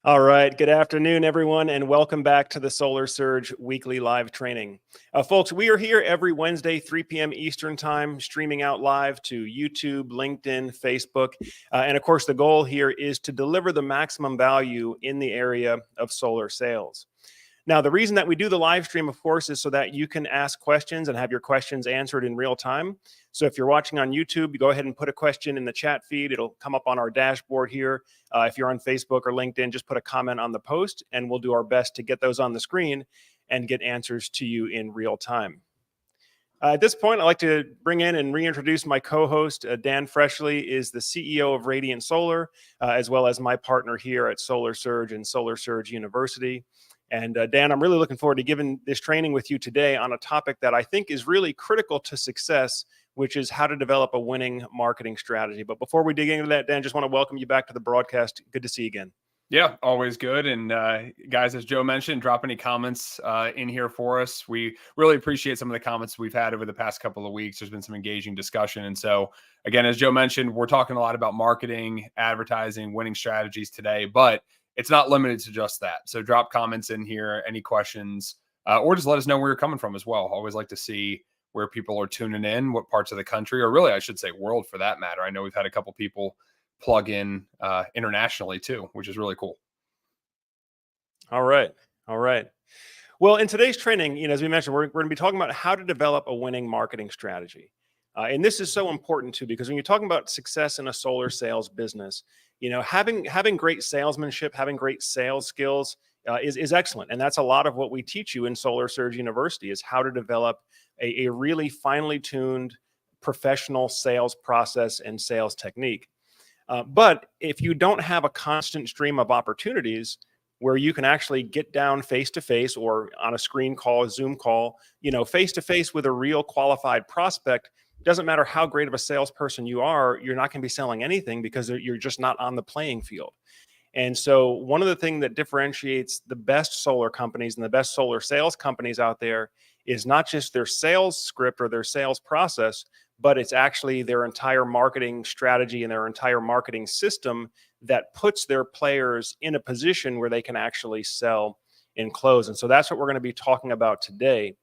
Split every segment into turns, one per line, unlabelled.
All right. Good afternoon, everyone, and welcome back to the Solar Surge weekly live training. Folks, we are here every Wednesday, 3 p.m. Eastern Time, streaming out live to YouTube, LinkedIn, Facebook. And of course, the goal here is to deliver the maximum value in the area of solar sales. Now, the reason that we do the live stream, of course, is so that you can ask questions and have your questions answered in real time. So if you're watching on YouTube, you go ahead and put a question in the chat feed. It'll come up on our dashboard here. If you're on Facebook or LinkedIn, just put a comment on the post, and we'll do our best to get those on the screen and get answers to you in real time. At this point, I'd like to bring in and reintroduce my co-host. Dan Freshley is the CEO of Radiant Solar, as well as my partner here at Solar Surge and Solar Surge University. And Dan, I'm really looking forward to giving this training with you today on a topic that I think is really critical to success, which is how to develop a winning marketing strategy. But before we dig into that, Dan, just want to welcome you back to the broadcast. Good to see you again.
Yeah, always good. And guys, as Joe mentioned, drop any comments in here for us. We really appreciate some of the comments we've had over the past couple of weeks. There's been some engaging discussion. And so, again, as Joe mentioned, we're talking a lot about marketing, advertising, winning strategies today, but it's not limited to just that. So drop comments in here, any questions, or just let us know where you're coming from as well. Always like to see where people are tuning in, what parts of the country, or really, I should say world for that matter. I know we've had a couple people plug in internationally too, which is really cool.
All right. Well, in today's training, as we mentioned, we're going to be talking about how to develop a winning marketing strategy. And this is so important too, because when you're talking about success in a solar sales business, having great salesmanship, having great sales skills is excellent. And that's a lot of what we teach you in Solar Surge University, is how to develop a really finely tuned professional sales process and sales technique. But if you don't have a constant stream of opportunities where you can actually get down face to face or on a screen call, a Zoom call, face to face with a real qualified prospect, doesn't matter how great of a salesperson you are, you're not going to be selling anything because you're just not on the playing field. And so one of the things that differentiates the best solar companies and the best solar sales companies out there is not just their sales script or their sales process, but it's actually their entire marketing strategy and their entire marketing system that puts their players in a position where they can actually sell and close. And so that's what we're going to be talking about today.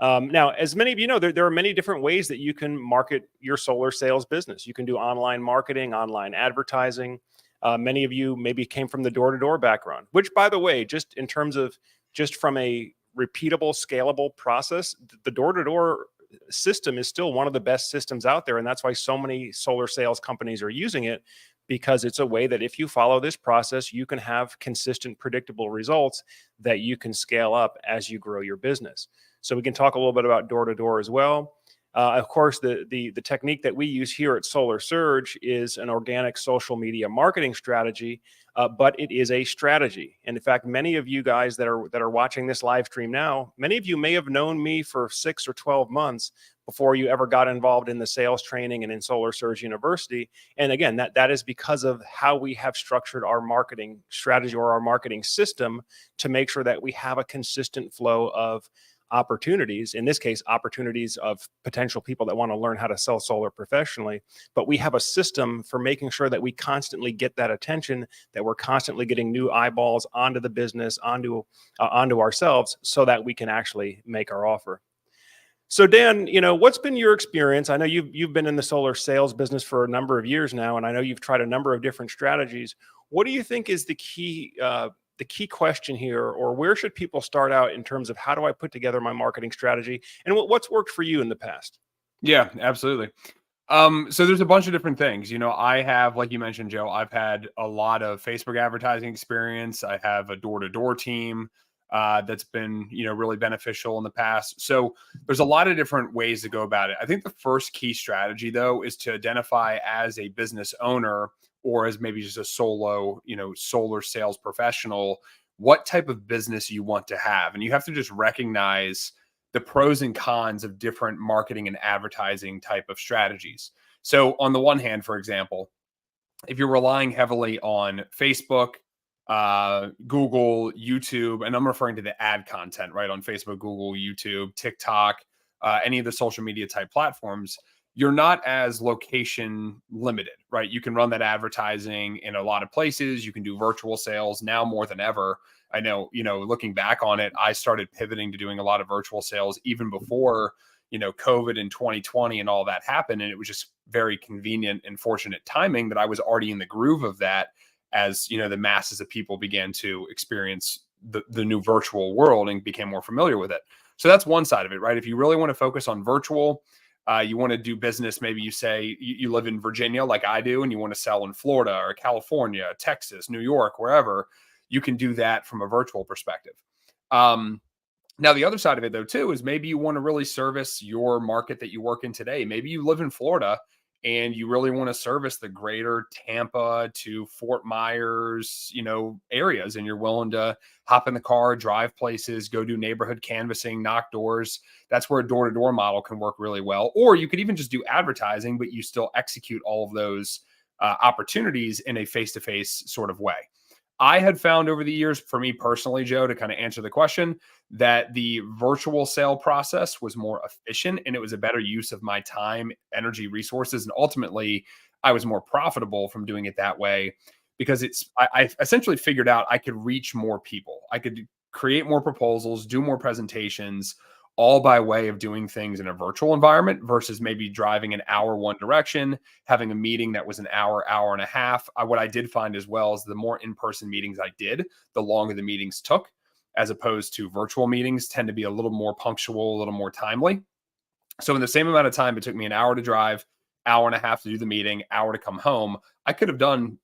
Now, as many of you know, there are many different ways that you can market your solar sales business. You can do online marketing, online advertising. Many of you maybe came from the door-to-door background, which, by the way, just in terms of just from a repeatable, scalable process, the door-to-door system is still one of the best systems out there. And that's why so many solar sales companies are using it, because it's a way that if you follow this process, you can have consistent, predictable results that you can scale up as you grow your business. So we can talk a little bit about door-to-door as well. Of course, the technique that we use here at Solar Surge is an organic social media marketing strategy, but it is a strategy. And in fact, many of you guys that are watching this live stream now, many of you may have known me for 6 or 12 months before you ever got involved in the sales training and in Solar Surge University. And again, that is because of how we have structured our marketing strategy or our marketing system to make sure that we have a consistent flow of opportunities, in this case, opportunities of potential people that want to learn how to sell solar professionally. But we have a system for making sure that we constantly get that attention, that we're constantly getting new eyeballs onto the business, onto ourselves, so that we can actually make our offer. So Dan, what's been your experience? I know you've been in the solar sales business for a number of years now, and I know you've tried a number of different strategies. What do you think is the key question here, or where should people start out in terms of how do I put together my marketing strategy, and what's worked for you in the past?
Yeah, absolutely. So there's a bunch of different things. I have, like you mentioned, Joe, I've had a lot of Facebook advertising experience. I have a door-to-door team that's been, really beneficial in the past. So there's a lot of different ways to go about it. I think the first key strategy, though, is to identify as a business owner or as maybe just a solo, solar sales professional, what type of business you want to have. And you have to just recognize the pros and cons of different marketing and advertising type of strategies. So on the one hand, for example, if you're relying heavily on Facebook, Google, YouTube, and I'm referring to the ad content, right? On Facebook, Google, YouTube, TikTok, any of the social media type platforms, you're not as location limited, right? You can run that advertising in a lot of places. You can do virtual sales now more than ever. I know, looking back on it, I started pivoting to doing a lot of virtual sales even before, COVID in 2020 and all that happened. And it was just very convenient and fortunate timing that I was already in the groove of that as, the masses of people began to experience the new virtual world and became more familiar with it. So that's one side of it, right? If you really want to focus on virtual, you want to do business. Maybe you say you live in Virginia like I do, and you want to sell in Florida or California, Texas, New York, wherever. You can do that from a virtual perspective. Now, the other side of it, though, too, is maybe you want to really service your market that you work in today. Maybe you live in Florida and you really want to service the greater Tampa to Fort Myers, areas, and you're willing to hop in the car, drive places, go do neighborhood canvassing, knock doors. That's where a door-to-door model can work really well. Or you could even just do advertising, but you still execute all of those opportunities in a face-to-face sort of way. I had found over the years, for me personally, Joe, to kind of answer the question, that the virtual sale process was more efficient and it was a better use of my time, energy, resources. And ultimately, I was more profitable from doing it that way because I essentially figured out I could reach more people. I could create more proposals, do more presentations, all by way of doing things in a virtual environment versus maybe driving an hour one direction, having a meeting that was an hour, hour and a half. What I did find as well is the more in-person meetings I did, the longer the meetings took, as opposed to virtual meetings tend to be a little more punctual, a little more timely. So in the same amount of time, it took me an hour to drive, hour and a half to do the meeting, hour to come home. I could have done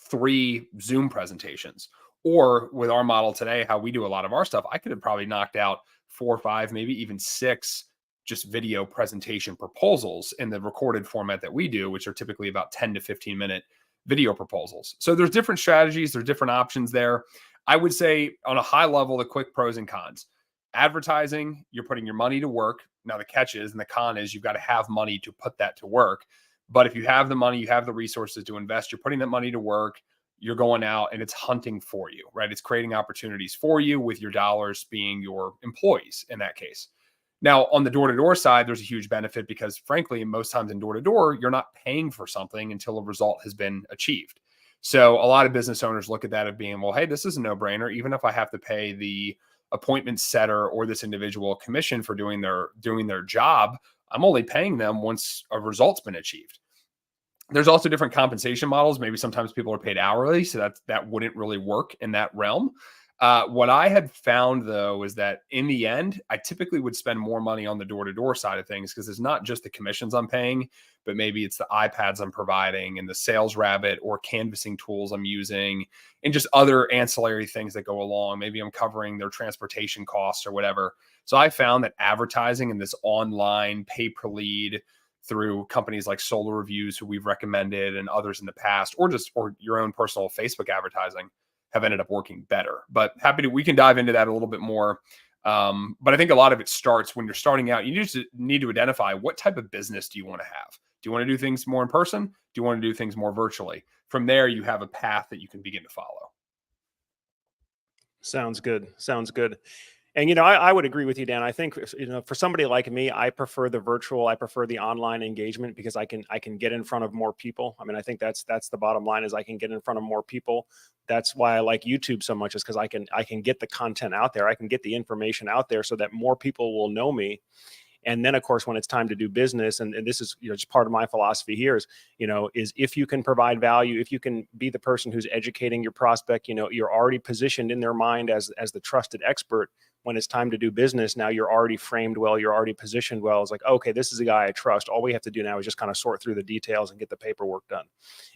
3 Zoom presentations. Or with our model today, how we do a lot of our stuff, I could have probably knocked out 4 or 5, maybe even 6 just video presentation proposals in the recorded format that we do, which are typically about 10 to 15 minute video proposals. So there's different strategies, there's different options there. I would say on a high level, the quick pros and cons. Advertising, you're putting your money to work. Now the catch is, and the con is, you've got to have money to put that to work. But if you have the money, you have the resources to invest, you're putting that money to work, you're going out and it's hunting for you, right? It's creating opportunities for you with your dollars being your employees in that case. Now, on the door-to-door side, there's a huge benefit because frankly, most times in door-to-door, you're not paying for something until a result has been achieved. So a lot of business owners look at that as being, well, hey, this is a no-brainer. Even if I have to pay the appointment setter or this individual a commission for doing their job, I'm only paying them once a result's been achieved. There's also different compensation models. Maybe sometimes people are paid hourly, so that wouldn't really work in that realm. What I had found, though, is that in the end, I typically would spend more money on the door-to-door side of things because it's not just the commissions I'm paying, but maybe it's the iPads I'm providing and the sales rabbit or canvassing tools I'm using and just other ancillary things that go along. Maybe I'm covering their transportation costs or whatever. So I found that advertising in this online pay-per-lead through companies like Solar Reviews, who we've recommended, and others in the past, or your own personal Facebook advertising, have ended up working better. But we can dive into that a little bit more. But I think a lot of it starts when you're starting out. You just need to identify what type of business do you want to have. Do you want to do things more in person? Do you want to do things more virtually? From there, you have a path that you can begin to follow.
Sounds good. Sounds good. And I would agree with you, Dan. I think for somebody like me, I prefer the virtual, I prefer the online engagement because I can get in front of more people. I mean, I think that's the bottom line is I can get in front of more people. That's why I like YouTube so much, is because I can get the content out there, I can get the information out there so that more people will know me. And then, of course, when it's time to do business, and this is just part of my philosophy here is if you can provide value, if you can be the person who's educating your prospect, you're already positioned in their mind as the trusted expert. When it's time to do business, now you're already framed well, you're already positioned well. It's like, okay, this is a guy I trust. All we have to do now is just kind of sort through the details and get the paperwork done.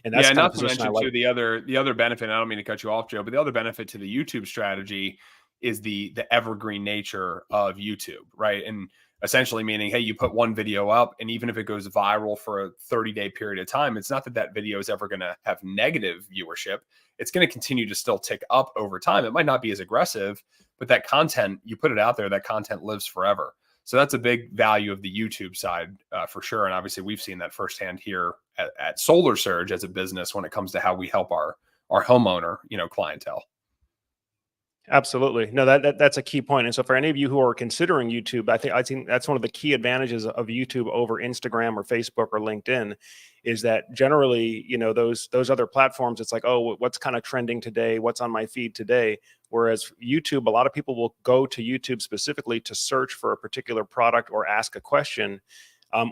And that's
not to mention too, the other benefit. I don't mean to cut you off, Joe, but the other benefit to the YouTube strategy is the evergreen nature of YouTube, right? And essentially meaning, hey, you put one video up, and even if it goes viral for a 30-day period of time, it's not that video is ever going to have negative viewership. It's going to continue to still tick up over time. It might not be as aggressive, but that content, you put it out there, that content lives forever. So that's a big value of the YouTube side for sure. And obviously we've seen that firsthand here at Solar Surge as a business when it comes to how we help our homeowner, clientele.
Absolutely. No, that's a key point. And so for any of you who are considering YouTube, I think that's one of the key advantages of YouTube over Instagram or Facebook or LinkedIn, is that generally, those other platforms, it's like, oh, what's kind of trending today? What's on my feed today? Whereas YouTube, a lot of people will go to YouTube specifically to search for a particular product or ask a question.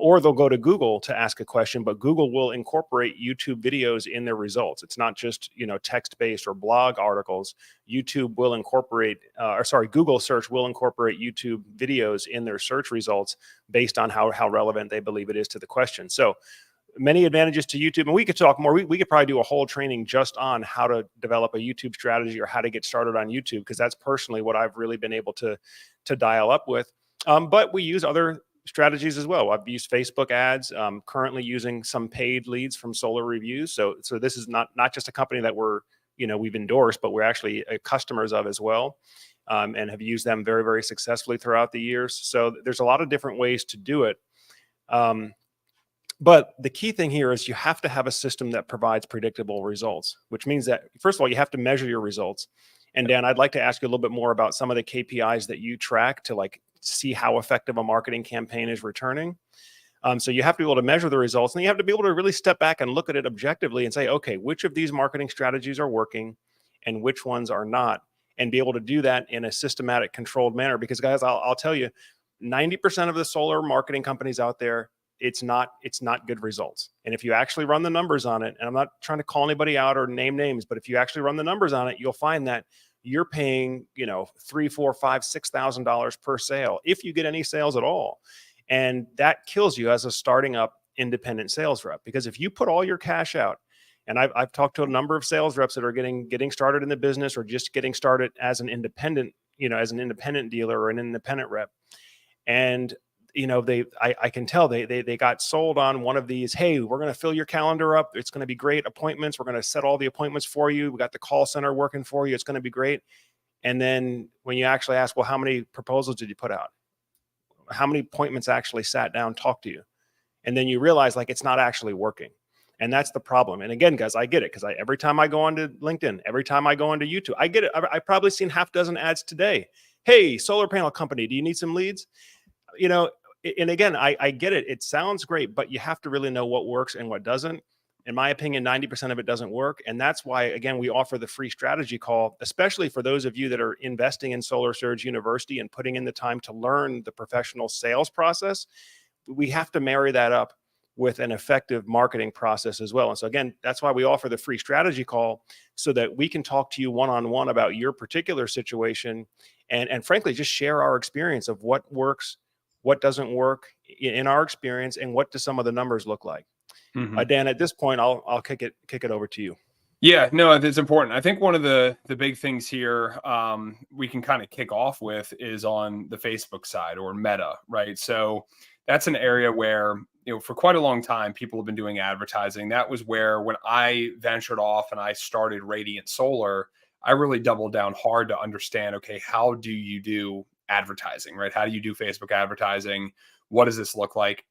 Or they'll go to Google to ask a question, but Google will incorporate YouTube videos in their results. It's not just, text-based or blog articles. YouTube will incorporate, Google search will incorporate YouTube videos in their search results based on how relevant they believe it is to the question. So many advantages to YouTube, and we could talk more. We could probably do a whole training just on how to develop a YouTube strategy or how to get started on YouTube, because that's personally what I've really been able to dial up with. But we use other strategies as well. I've used Facebook ads, currently using some paid leads from Solar Reviews. So this is not just a company that we've endorsed, but we're actually customers of as well, and have used them very, very successfully throughout the years. So there's a lot of different ways to do it. But the key thing here is you have to have a system that provides predictable results, which means that, first of all, you have to measure your results. And Dan, I'd like to ask you a little bit more about some of the KPIs that you track to see how effective a marketing campaign is returning. So you have to be able to measure the results, and you have to be able to really step back and look at it objectively and say, okay, which of these marketing strategies are working and which ones are not, and be able to do that in a systematic, controlled manner. Because guys, I'll tell you, 90% of the solar marketing companies out there, it's not good results. And if you actually run the numbers on it, and I'm not trying to call anybody out or name names, but if you actually run the numbers on it, you'll find that you're paying, $3,000, $4,000, $5,000, $6,000 per sale, if you get any sales at all. And that kills you as a starting up independent sales rep, because if you put all your cash out, and I've talked to a number of sales reps that are getting started in the business or just getting started as an independent, as an independent dealer or an independent rep. And I can tell they got sold on one of these. Hey, we're going to fill your calendar up. It's going to be great appointments. We're going to set all the appointments for you. We got the call center working for you. It's going to be great. And then when you actually ask, well, how many proposals did you put out? How many appointments actually sat down, talked to you? And then you realize it's not actually working. And that's the problem. And again, guys, I get it, because every time I go onto LinkedIn, every time I go onto YouTube, I get it. I've probably seen half dozen ads today. Hey, solar panel company, do you need some leads? And again, I get it. It sounds great, but you have to really know what works and what doesn't. In my opinion, 90% of it doesn't work. And that's why, again, we offer the free strategy call, especially for those of you that are investing in Solar Surge University and putting in the time to learn the professional sales process. We have to marry that up with an effective marketing process as well. And so again, that's why we offer the free strategy call, so that we can talk to you one-on-one about your particular situation, and frankly, just share our experience of what works, what doesn't work in our experience, and what do some of the numbers look like. Dan, at this point, I'll kick it over to you.
Yeah, no, it's important. I think one of the big things here we can kind of kick off with is on the Facebook side, or Meta, right? So that's an area where, for quite a long time, people have been doing advertising. That was where, when I ventured off and I started Radiant Solar, I really doubled down hard to understand, okay, how do you do advertising, right? How do you do Facebook advertising? What does this look like?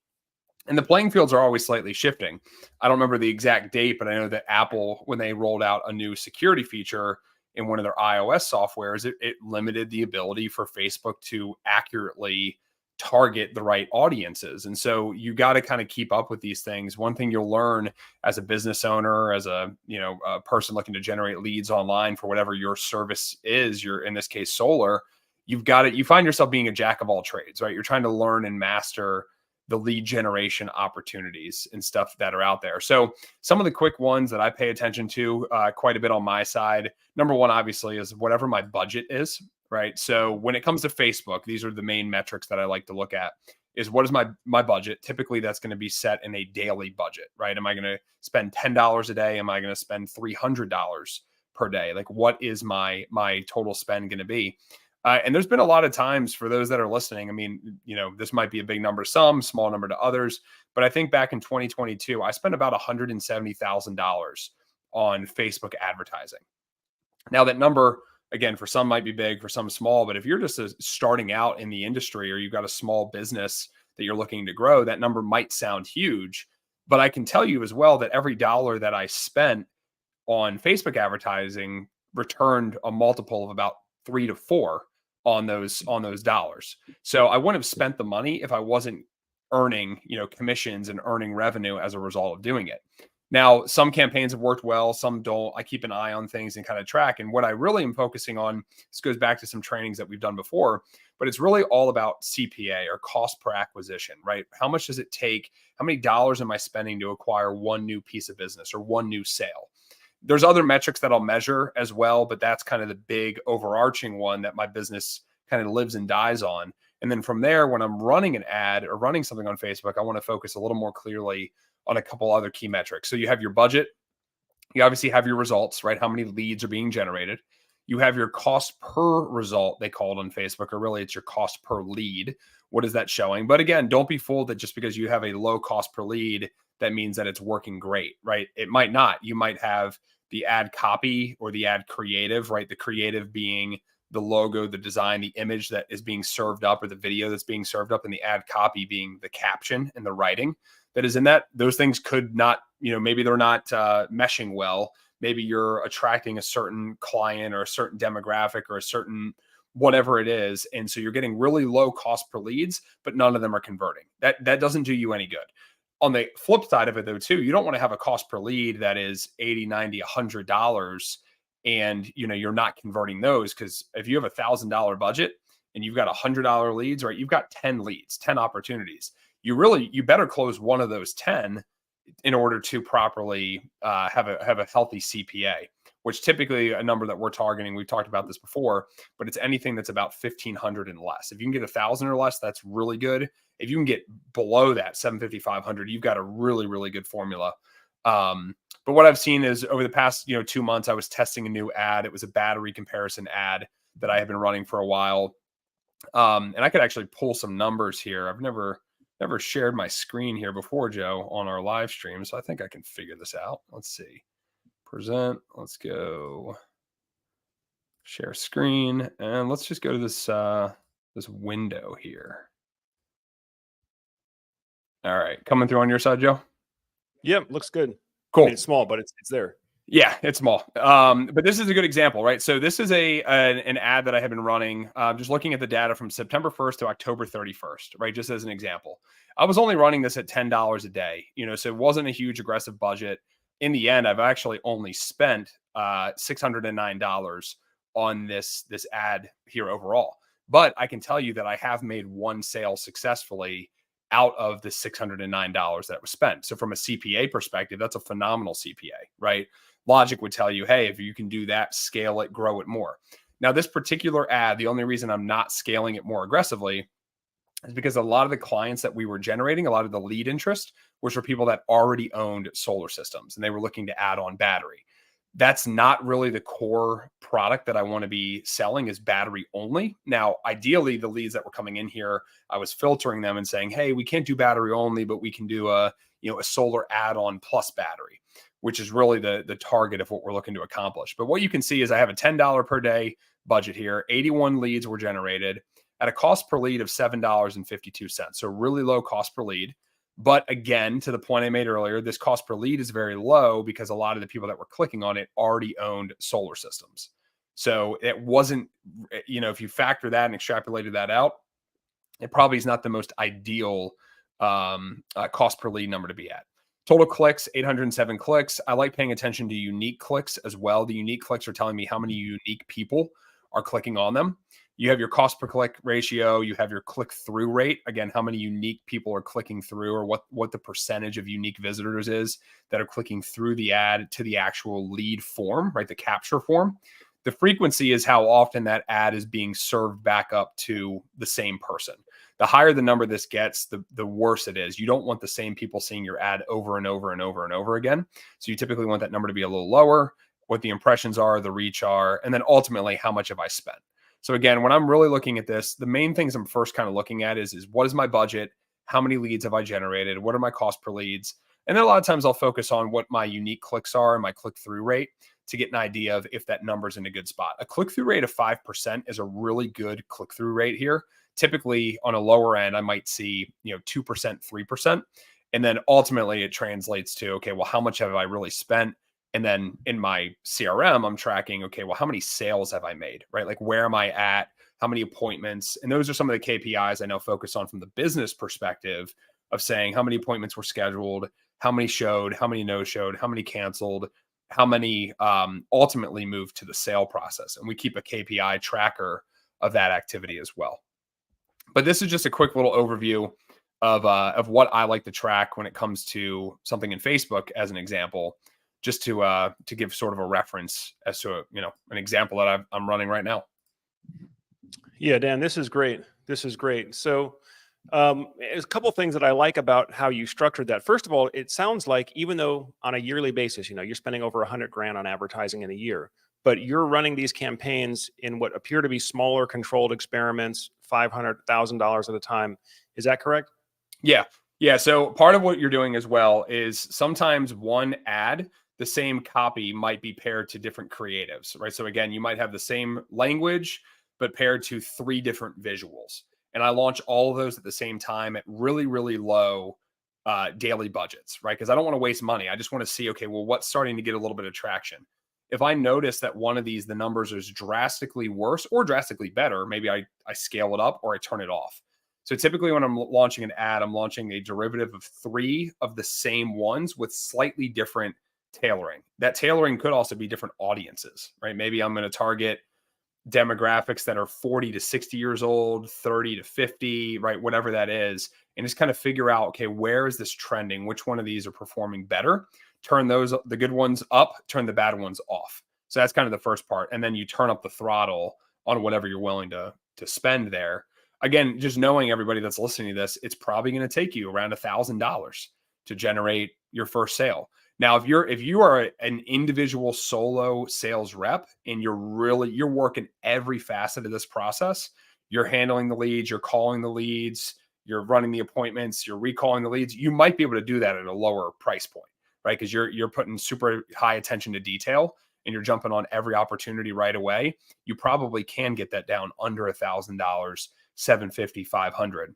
And the playing fields are always slightly shifting. I don't remember the exact date, but I know that Apple, when they rolled out a new security feature in one of their iOS softwares, it limited the ability for Facebook to accurately target the right audiences. And so you got to kind of keep up with these things. One thing you'll learn as a business owner, as a person looking to generate leads online for whatever your service is, you're, in this case, solar, you find yourself being a jack of all trades, right? You're trying to learn and master the lead generation opportunities and stuff that are out there. So some of the quick ones that I pay attention to quite a bit on my side, number one, obviously, is whatever my budget is, right? So when it comes to Facebook, these are the main metrics that I like to look at, is what is my budget? Typically, that's going to be set in a daily budget, right? Am I going to spend $10 a day? Am I going to spend $300 per day? Like, what is my total spend going to be? And there's been a lot of times, for those that are listening, I mean, this might be a big number to some, small number to others, but I think back in 2022, I spent about $170,000 on Facebook advertising. Now, that number, again, for some might be big, for some small, but if you're just starting out in the industry, or you've got a small business that you're looking to grow, that number might sound huge. But I can tell you as well that every dollar that I spent on Facebook advertising returned a multiple of about 3 to 4 on those dollars. So I wouldn't have spent the money if I wasn't earning, commissions and earning revenue as a result of doing it. Now, some campaigns have worked well, some don't. I keep an eye on things and kind of track. And what I really am focusing on, this goes back to some trainings that we've done before, but it's really all about CPA, or cost per acquisition, right? How much does it take? How many dollars am I spending to acquire one new piece of business or one new sale? There's other metrics that I'll measure as well, but that's kind of the big overarching one that my business kind of lives and dies on. And then from there, when I'm running an ad or running something on Facebook, I want to focus a little more clearly on a couple other key metrics. So you have your budget, you obviously have your results, right? How many leads are being generated? You have your cost per result, they call it on Facebook, or really it's your cost per lead. What is that showing? But again, don't be fooled that just because you have a low cost per lead, that means that it's working great, right? It might not. You might have the ad copy or the ad creative, right? The creative being the logo, the design, the image that is being served up, or the video that's being served up, and the ad copy being the caption and the writing that is in that. Those things could not, maybe they're not meshing well. Maybe you're attracting a certain client or a certain demographic or a certain whatever it is. And so you're getting really low cost per leads, but none of them are converting. That doesn't do you any good. On the flip side of it though, too, you don't want to have a cost per lead that is $80, $90, $100 and you're not converting those, because if you have $1,000 budget and you've got $100 leads, right, you've got 10 leads, 10 opportunities. You better close one of those 10 in order to properly have a healthy CPA, which typically a number that we're targeting, we've talked about this before, but it's anything that's about 1,500 and less. If you can get 1,000 or less, that's really good. If you can get below that 750, 500, you've got a really, really good formula. But what I've seen is over the past 2 months, I was testing a new ad. It was a battery comparison ad that I have been running for a while. And I could actually pull some numbers here. I've never shared my screen here before, Joe, on our live stream. So I think I can figure this out. Let's see. Present. Let's go share screen. And let's just go to this window here. All right. Coming through on your side, Joe?
Yep. Looks good.
Cool.
I mean, it's small, but it's there.
Yeah, it's small. But this is a good example, right? So this is an ad that I have been running, just looking at the data from September 1st to October 31st, right? Just as an example. I was only running this at $10 a day, so it wasn't a huge aggressive budget. In the end, I've actually only spent $609 on this ad here overall. But I can tell you that I have made one sale successfully out of the $609 that was spent. So from a CPA perspective, that's a phenomenal CPA, right? Logic would tell you, hey, if you can do that, scale it, grow it more. Now, this particular ad, the only reason I'm not scaling it more aggressively is because a lot of the clients that we were generating, a lot of the lead interest was for people that already owned solar systems and they were looking to add on battery. That's not really the core product that I want to be selling, is battery only. Now, ideally, the leads that were coming in here, I was filtering them and saying, hey, we can't do battery only, but we can do a solar add-on plus battery, which is really the target of what we're looking to accomplish. But what you can see is I have a $10 per day budget here. 81 leads were generated at a cost per lead of $7.52. So really low cost per lead. But again, to the point I made earlier, this cost per lead is very low because a lot of the people that were clicking on it already owned solar systems. So it wasn't, if you factor that and extrapolated that out, it probably is not the most ideal cost per lead number to be at. Total clicks, 807 clicks. I like paying attention to unique clicks as well. The unique clicks are telling me how many unique people are clicking on them. You have your cost per click ratio. You have your click-through rate. Again, how many unique people are clicking through, or what the percentage of unique visitors is that are clicking through the ad to the actual lead form, right? The capture form. The frequency is how often that ad is being served back up to the same person. The higher the number this gets, the worse it is. You don't want the same people seeing your ad over and over and over and over again. So you typically want that number to be a little lower, what the impressions are, the reach are, and then ultimately how much have I spent. So again, when I'm really looking at this, the main things I'm first kind of looking at is what is my budget? How many leads have I generated? What are my cost per leads? And then a lot of times I'll focus on what my unique clicks are and my click-through rate to get an idea of if that number's in a good spot. A click-through rate of 5% is a really good click-through rate here. Typically on a lower end, I might see 2%, 3%. And then ultimately it translates to, okay, well, how much have I really spent? And then in my CRM, I'm tracking, okay, well, how many sales have I made, right? Like, where am I at? How many appointments? And those are some of the KPIs I now focus on from the business perspective of saying how many appointments were scheduled, how many showed, how many no showed, how many canceled, how many ultimately moved to the sale process. And we keep a KPI tracker of that activity as well. But this is just a quick little overview of what I like to track when it comes to something in Facebook, as an example, just to give sort of a reference as to an example that I'm running right now.
Yeah, Dan, this is great. This is great. So there's a couple things that I like about how you structured that. First of all, it sounds like even though on a yearly basis, you're spending over 100 grand on advertising in a year, but you're running these campaigns in what appear to be smaller controlled experiments, $500,000 at a time. Is that correct?
Yeah. Yeah. So part of what you're doing as well is sometimes one ad, the same copy might be paired to different creatives, right? So again, you might have the same language, but paired to 3 different visuals. And I launch all of those at the same time at really, really low daily budgets, right? Because I don't want to waste money. I just want to see, okay, well, what's starting to get a little bit of traction? If I notice that one of these, the numbers is drastically worse or drastically better, maybe I scale it up or I turn it off. So typically when I'm launching an ad, I'm launching a derivative of 3 of the same ones with slightly different tailoring. That tailoring could also be different audiences, right? Maybe I'm going to target demographics that are 40 to 60 years old, 30 to 50, right? Whatever that is. And just kind of figure out, okay, where is this trending? Which one of these are performing better? Turn the good ones up, turn the bad ones off. So that's kind of the first part. And then you turn up the throttle on whatever you're willing to spend there. Again, just knowing everybody that's listening to this, it's probably going to take you around $1,000 to generate your first sale. Now, if you are an individual solo sales rep and you're working every facet of this process, you're handling the leads, you're calling the leads, you're running the appointments, you're recalling the leads, you might be able to do that at a lower price point, right? Because you're putting super high attention to detail and you're jumping on every opportunity right away. You probably can get that down under $1,000, $750, $500.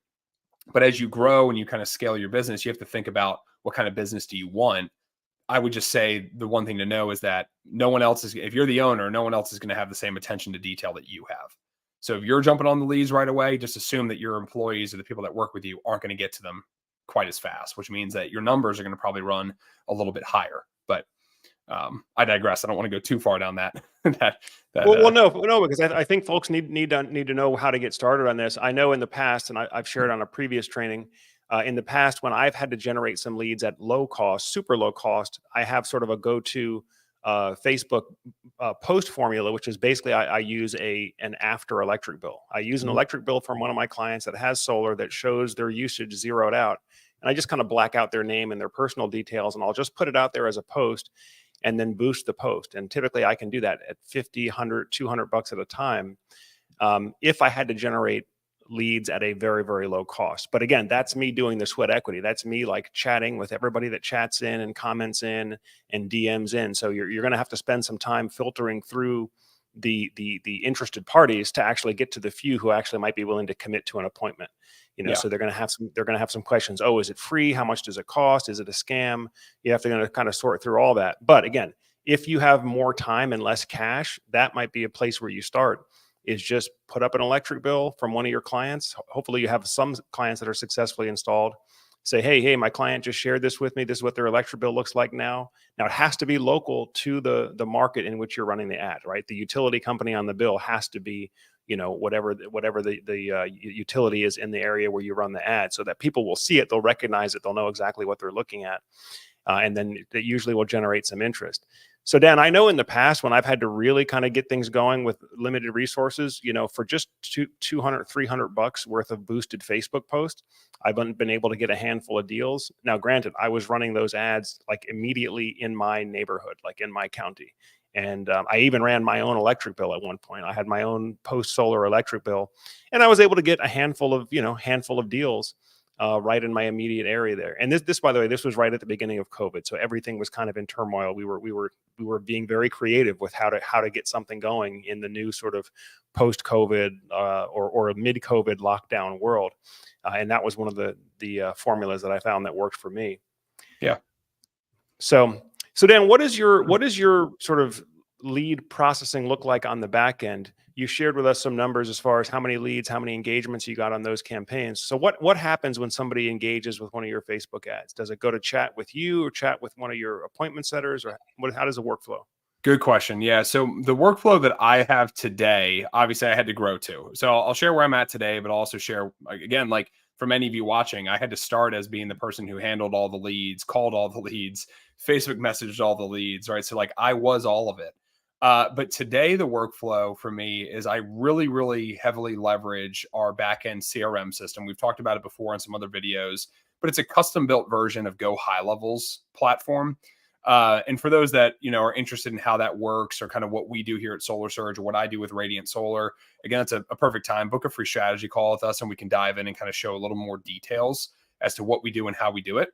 But as you grow and you kind of scale your business, you have to think about what kind of business do you want. I would just say the one thing to know is that if you're the owner, no one else is going to have the same attention to detail that you have. So if you're jumping on the leads right away, just assume that your employees or the people that work with you aren't going to get to them quite as fast, which means that your numbers are going to probably run a little bit higher. But I digress. I don't want to go too far down that.
No, because I think folks need to know how to get started on this. I know in the past, and I've shared on a previous training, in the past when I've had to generate some leads at low cost, super low cost, I have sort of a go-to Facebook post formula, which is basically I use an after electric bill. I use an electric bill from one of my clients that has solar that shows their usage zeroed out. And I just kind of black out their name and their personal details, and I'll just put it out there as a post and then boost the post. And typically I can do that at 50, 100, 200 bucks at a time. If I had to generate leads at a very, very low cost. But again, that's me doing the sweat equity. That's me like chatting with everybody that chats in and comments in and DMs in. So you're going to have to spend some time filtering through the interested parties to actually get to the few who actually might be willing to commit to an appointment. So they're going to have some questions. Oh, is it free? How much does it cost? Is it a scam? You have to kind of sort through all that. But again, if you have more time and less cash, that might be a place where you start. Is just put up an electric bill from one of your clients. Hopefully you have some clients that are successfully installed. Say, hey, my client just shared this with me. This is what their electric bill looks like now. Now it has to be local to the market in which you're running the ad, right? The utility company on the bill has to be, whatever the utility is in the area where you run the ad, so that people will see it, they'll recognize it, they'll know exactly what they're looking at. And then it usually will generate some interest. So Dan, I know in the past when I've had to really kind of get things going with limited resources, for just 200, 300 bucks worth of boosted Facebook posts, I've been able to get a handful of deals. Now, granted, I was running those ads like immediately in my neighborhood, like in my county. And I even ran my own electric bill at one point. I had my own post solar electric bill, and I was able to get a handful of deals right in my immediate area there. And this, by the way, this was right at the beginning of COVID, so everything was kind of in turmoil. We were being very creative with how to get something going in the new sort of post-COVID or mid-COVID lockdown world, and that was one of the formulas that I found that worked for me.
Yeah.
So So Dan, what is your sort of lead processing look like on the back end? You shared with us some numbers as far as how many leads, how many engagements you got on those campaigns. So what happens when somebody engages with one of your Facebook ads? Does it go to chat with you or chat with one of your appointment setters, or how does it workflow?
Good question. Yeah. So the workflow that I have today, obviously I had to grow too. So I'll share where I'm at today, but I'll also share, again, like for many of you watching, I had to start as being the person who handled all the leads, called all the leads, Facebook messaged all the leads, right? So like I was all of it. But today the workflow for me is I really, really heavily leverage our backend CRM system. We've talked about it before in some other videos, but it's a custom built version of Go High Levels platform. And for those that, are interested in how that works or kind of what we do here at Solar Surge or what I do with Radiant Solar, again, it's a perfect time. Book a free strategy call with us and we can dive in and kind of show a little more details as to what we do and how we do it.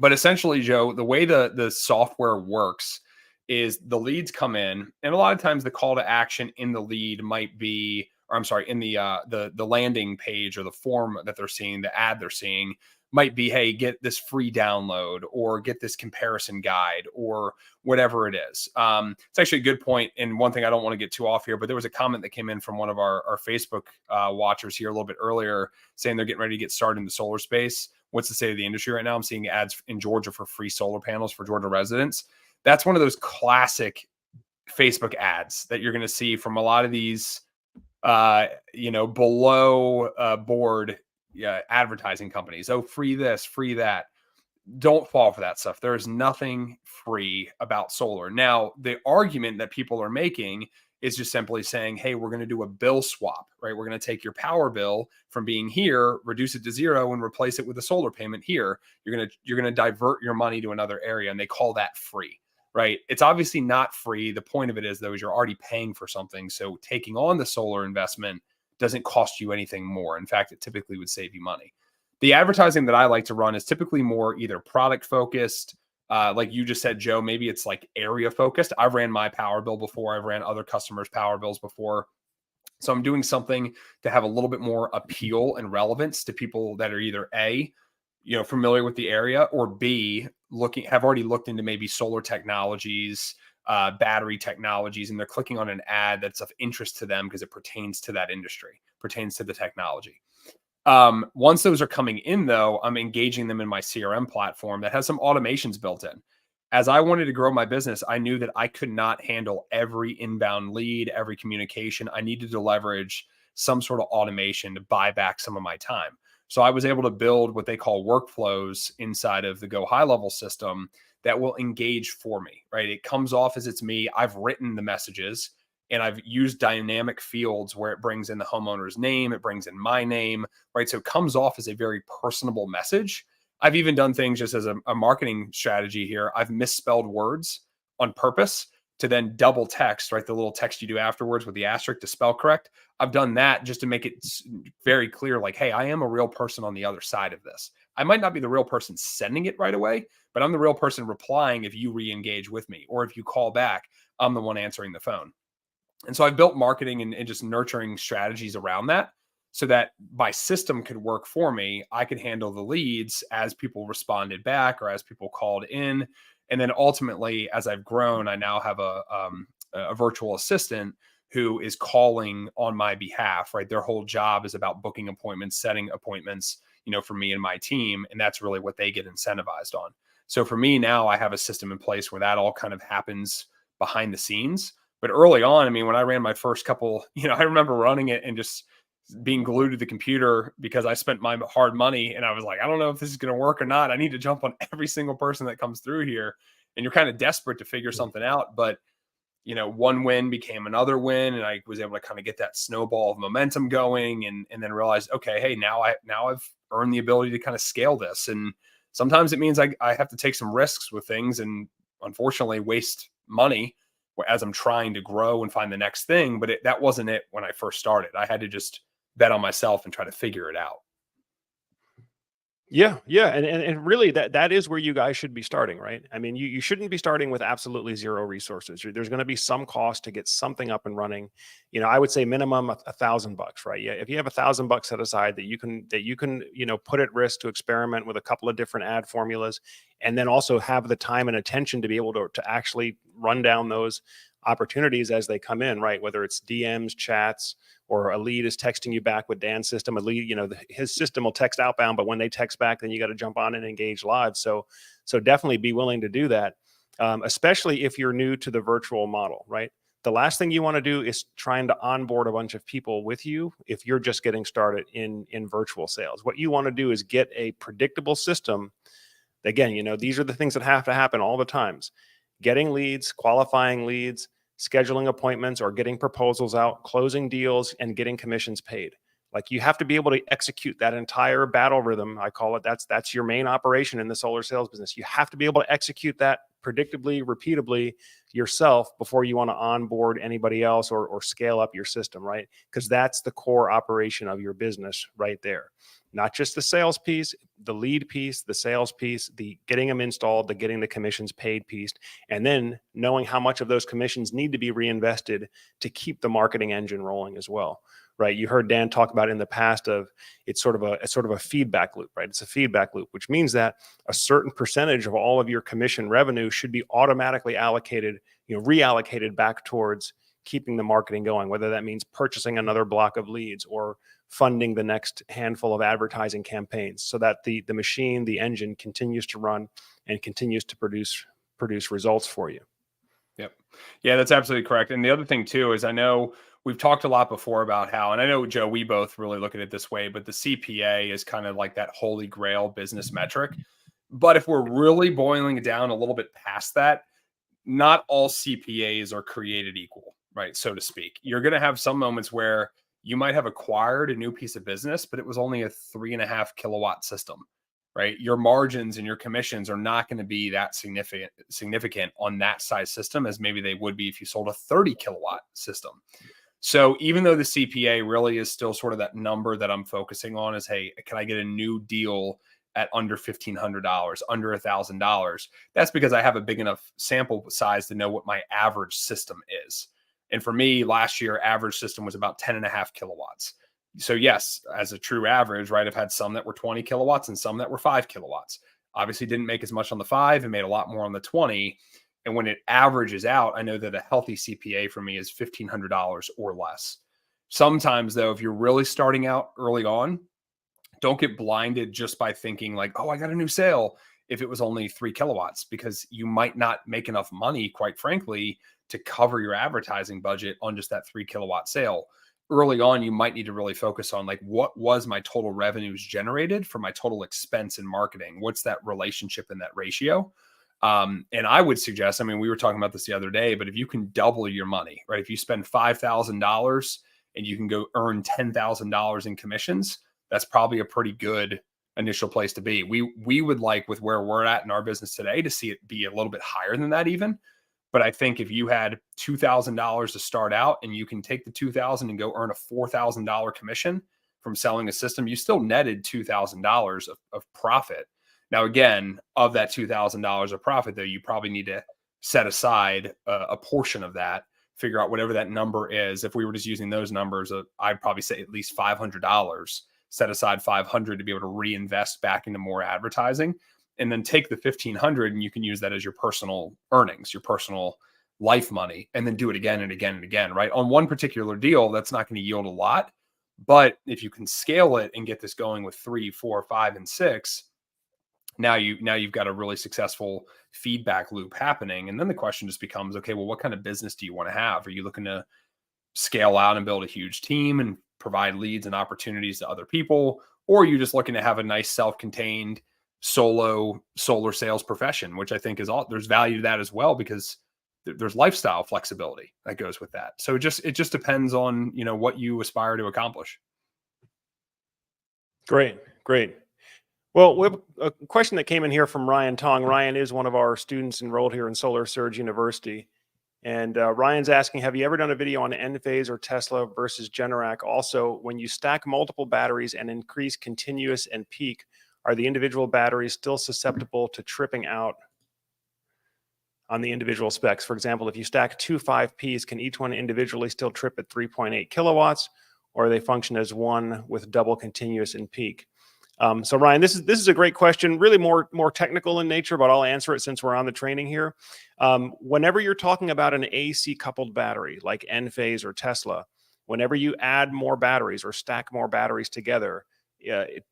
But essentially, Joe, the way the software works is the leads come in, and a lot of times the call to action in the lead might be, or I'm sorry, in the landing page or the form that they're seeing, the ad they're seeing might be, hey, get this free download or get this comparison guide or whatever it is. It's actually a good point. And one thing I don't want to get too off here, but there was a comment that came in from one of our Facebook watchers here a little bit earlier saying they're getting ready to get started in the solar space. What's the state of the industry right now? I'm seeing ads in Georgia for free solar panels for Georgia residents. That's one of those classic Facebook ads that you're going to see from a lot of these, below board advertising companies. Oh, free this, free that. Don't fall for that stuff. There is nothing free about solar. Now, the argument that people are making is just simply saying, hey, we're going to do a bill swap, right? We're going to take your power bill from being here, reduce it to zero, and replace it with a solar payment here. You're going to divert your money to another area, and they call that free, right? It's obviously not free. The point of it is, though, is you're already paying for something. So taking on the solar investment doesn't cost you anything more. In fact, it typically would save you money. The advertising that I like to run is typically more either product focused, like you just said, Joe, maybe it's like area focused. I've ran my power bill before. I've ran other customers' power bills before. So I'm doing something to have a little bit more appeal and relevance to people that are either A, familiar with the area, or B, have already looked into maybe solar technologies, battery technologies, and they're clicking on an ad that's of interest to them because it pertains to that industry, pertains to the technology. Once those are coming in, though, I'm engaging them in my CRM platform that has some automations built in. As I wanted to grow my business, I knew that I could not handle every inbound lead, every communication. I needed to leverage some sort of automation to buy back some of my time. So I was able to build what they call workflows inside of the Go High Level system that will engage for me, right? It comes off as it's me. I've written the messages and I've used dynamic fields where it brings in the homeowner's name, it brings in my name, right? So it comes off as a very personable message. I've even done things just as a marketing strategy here. I've misspelled words on purpose to then double text, right? The little text you do afterwards with the asterisk to spell correct. I've done that just to make it very clear, like, hey, I am a real person on the other side of this. I might not be the real person sending it right away, but I'm the real person replying if you re-engage with me, or if you call back, I'm the one answering the phone. And so I've built marketing and just nurturing strategies around that so that my system could work for me. I could handle the leads as people responded back or as people called in. And then ultimately, as I've grown, I now have a virtual assistant who is calling on my behalf, right? Their whole job is about booking appointments, setting appointments, for me and my team. And that's really what they get incentivized on. So for me now, I have a system in place where that all kind of happens behind the scenes. But early on, I mean, when I ran my first couple, I remember running it and just being glued to the computer because I spent my hard money and I was like, I don't know if this is going to work or not. I need to jump on every single person that comes through here. And you're kind of desperate to figure something out. But, one win became another win. And I was able to kind of get that snowball of momentum going and then realize, okay, hey, now I've earned the ability to kind of scale this. And sometimes it means I have to take some risks with things and unfortunately waste money as I'm trying to grow and find the next thing. But that wasn't it when I first started. I had to just bet on myself and try to figure it out.
Yeah, yeah, and really that is where you guys should be starting, right? I mean, you shouldn't be starting with absolutely zero resources. There's going to be some cost to get something up and running. I would say minimum $1,000, right? Yeah, if you have $1,000 set aside that you can put at risk to experiment with a couple of different ad formulas, and then also have the time and attention to be able to actually run down those opportunities as they come in, right? Whether it's DMs, chats, or a lead is texting you back with Dan's system. A lead, his system will text outbound, but when they text back, then you got to jump on and engage live. So definitely be willing to do that, especially if you're new to the virtual model, right? The last thing you want to do is trying to onboard a bunch of people with you if you're just getting started in virtual sales. What you want to do is get a predictable system. Again, these are the things that have to happen all the times: getting leads, qualifying leads, scheduling appointments or getting proposals out, closing deals, and getting commissions paid. Like, you have to be able to execute that entire battle rhythm. I call it, that's your main operation in the solar sales business. You have to be able to execute that predictably, repeatably yourself before you want to onboard anybody else or scale up your system, right? Because that's the core operation of your business right there. Not just the sales piece, the lead piece, the sales piece, the getting them installed, the getting the commissions paid piece, and then knowing how much of those commissions need to be reinvested to keep the marketing engine rolling as well, right? You heard Dan talk about in the past of it's sort of a feedback loop, right? It's a feedback loop, which means that a certain percentage of all of your commission revenue should be automatically allocated, reallocated back towards keeping the marketing going, whether that means purchasing another block of leads or funding the next handful of advertising campaigns, so that the machine, the engine, continues to run and continues to produce results for you.
Yep. Yeah, that's absolutely correct. And the other thing too is, I know we've talked a lot before about how, and I know, Joe, we both really look at it this way, but the CPA is kind of like that holy grail business metric. But if we're really boiling it down a little bit past that, not all CPAs are created equal, right? So to speak. You're going to have some moments where you might have acquired a new piece of business, but it was only a 3.5 kilowatt system, right? Your margins and your commissions are not going to be that significant on that size system as maybe they would be if you sold a 30 kilowatt system. So even though the CPA really is still sort of that number that I'm focusing on is, hey, can I get a new deal at under $1,500, under $1,000? That's because I have a big enough sample size to know what my average system is. And for me, last year, average system was about 10.5 kilowatts. So yes, as a true average, right, I've had some that were 20 kilowatts and some that were 5 kilowatts. Obviously didn't make as much on the 5 and made a lot more on the 20. And when it averages out, I know that a healthy CPA for me is $1,500 or less. Sometimes, though, if you're really starting out early on, don't get blinded just by thinking like, oh, I got a new sale if it was only 3 kilowatts, because you might not make enough money, quite frankly, to cover your advertising budget on just that 3 kilowatt sale. Early on, you might need to really focus on like, what was my total revenues generated for my total expense in marketing? What's that relationship in that ratio? And I would suggest, I mean, we were talking about this the other day, but if you can double your money, right? If you spend $5,000 and you can go earn $10,000 in commissions, that's probably a pretty good initial place to be. We would like, with where we're at in our business today, to see it be a little bit higher than that even. But I think if you had $2,000 to start out and you can take the $2,000 and go earn a $4,000 commission from selling a system, you still netted $2,000 of profit. Now, again, of that $2,000 of profit, though, you probably need to set aside a portion of that, figure out whatever that number is. If we were just using those numbers, I'd probably say at least $500. Set aside $500 to be able to reinvest back into more advertising, and then take the $1,500 and you can use that as your personal earnings, your personal life money, and then do it again and again and again, right? On one particular deal, that's not going to yield a lot, but if you can scale it and get this going with 3, 4, 5, and 6, now you've got a really successful feedback loop happening. And then the question just becomes, okay, well, what kind of business do you want to have? Are you looking to scale out and build a huge team and provide leads and opportunities to other people? Or are you just looking to have a nice self-contained solo solar sales profession, which I think is there's value to that as well, because there's lifestyle flexibility that goes with that. So it just depends on, what you aspire to accomplish.
Great. Well, we have a question that came in here from Ryan Tong. Ryan is one of our students enrolled here in Solar Surge University. And Ryan's asking, have you ever done a video on Enphase or Tesla versus Generac? Also, when you stack multiple batteries and increase continuous and peak, are the individual batteries still susceptible to tripping out on the individual specs? For example, if you stack two 5Ps, can each one individually still trip at 3.8 kilowatts, or they function as one with double continuous in peak? So Ryan, this is a great question, really more technical in nature, but I'll answer it since we're on the training here. Whenever you're talking about an AC coupled battery like Enphase or Tesla, whenever you add more batteries or stack more batteries together,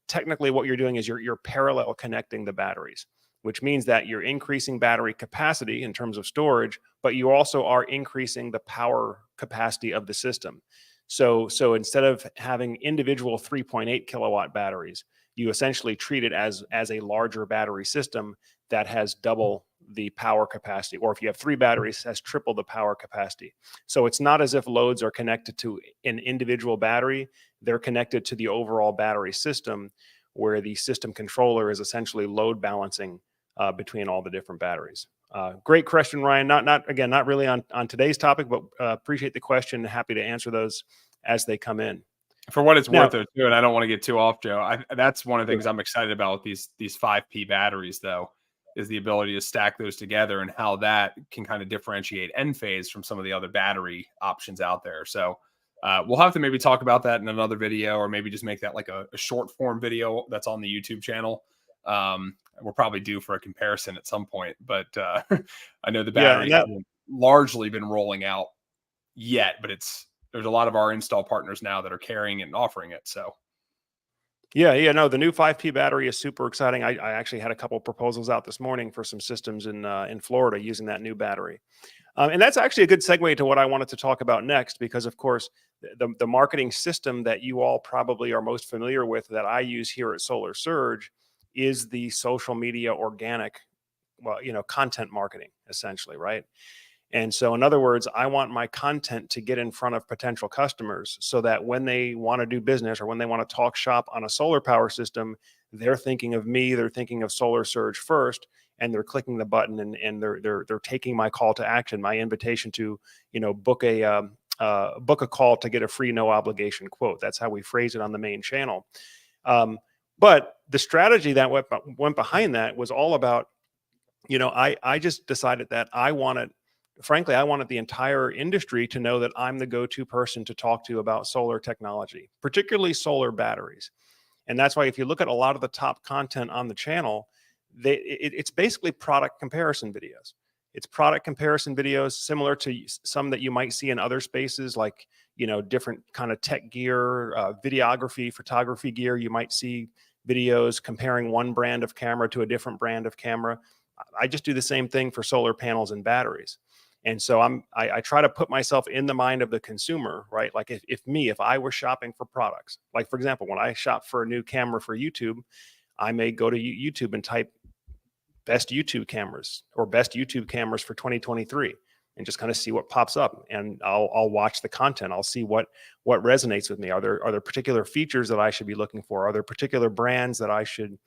technically what you're doing is you're parallel connecting the batteries, which means that you're increasing battery capacity in terms of storage, but you also are increasing the power capacity of the system. So instead of having individual 3.8 kilowatt batteries, you essentially treat it as a larger battery system that has double the power capacity, or if you have three batteries, has triple the power capacity. So it's not as if loads are connected to an individual battery, they're connected to the overall battery system, where the system controller is essentially load balancing between all the different batteries. Great question, Ryan. Not really on today's topic, but appreciate the question. Happy to answer those as they come in.
For what it's
Now,
worth, though, too, and I don't want to get too off, Joe. That's one of the things I'm excited about with these 5P batteries, though, is the ability to stack those together and how that can kind of differentiate Enphase from some of the other battery options out there. So we'll have to maybe talk about that in another video, or maybe just make that like a short form video that's on the YouTube channel. We're probably due for a comparison at some point, but I know the batteries haven't largely been rolling out yet, but there's a lot of our install partners now that are carrying it and offering it. So
no, the new 5P battery is super exciting. I actually had a couple proposals out this morning for some systems in Florida using that new battery. And that's actually a good segue to what I wanted to talk about next, because of course, the marketing system that you all probably are most familiar with that I use here at Solar Surge is the social media organic, content marketing, essentially, right? And so, in other words, I want my content to get in front of potential customers so that when they want to do business or when they want to talk shop on a solar power system, they're thinking of me, they're thinking of Solar Surge first, and they're clicking the button and they're taking my call to action, my invitation to, book a call to get a free no obligation quote. That's how we phrase it on the main channel. But the strategy that went behind that was all about, I just decided that I wanted the entire industry to know that I'm the go-to person to talk to about solar technology, particularly solar batteries. And that's why if you look at a lot of the top content on the channel, it's basically product comparison videos. It's product comparison videos similar to some that you might see in other spaces, like, different kind of tech gear, videography, photography gear. You might see videos comparing one brand of camera to a different brand of camera. I just do the same thing for solar panels and batteries. And so I try to put myself in the mind of the consumer, right? Like if I were shopping for products, like for example, when I shop for a new camera for YouTube, I may go to YouTube and type best YouTube cameras or best YouTube cameras for 2023 and just kind of see what pops up. And I'll watch the content. I'll see what resonates with me. Are there particular features that I should be looking for? Are there particular brands that I should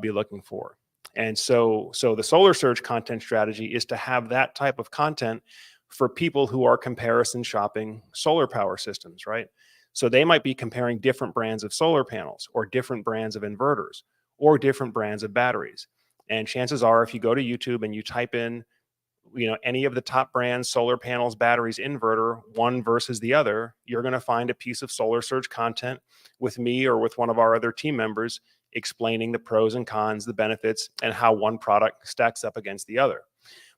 be looking for? And so the Solar Surge content strategy is to have that type of content for people who are comparison shopping solar power systems, right? So they might be comparing different brands of solar panels or different brands of inverters or different brands of batteries. And chances are, if you go to YouTube and you type in, any of the top brands, solar panels, batteries, inverter, one versus the other, you're going to find a piece of Solar Surge content with me or with one of our other team members explaining the pros and cons, the benefits, and how one product stacks up against the other.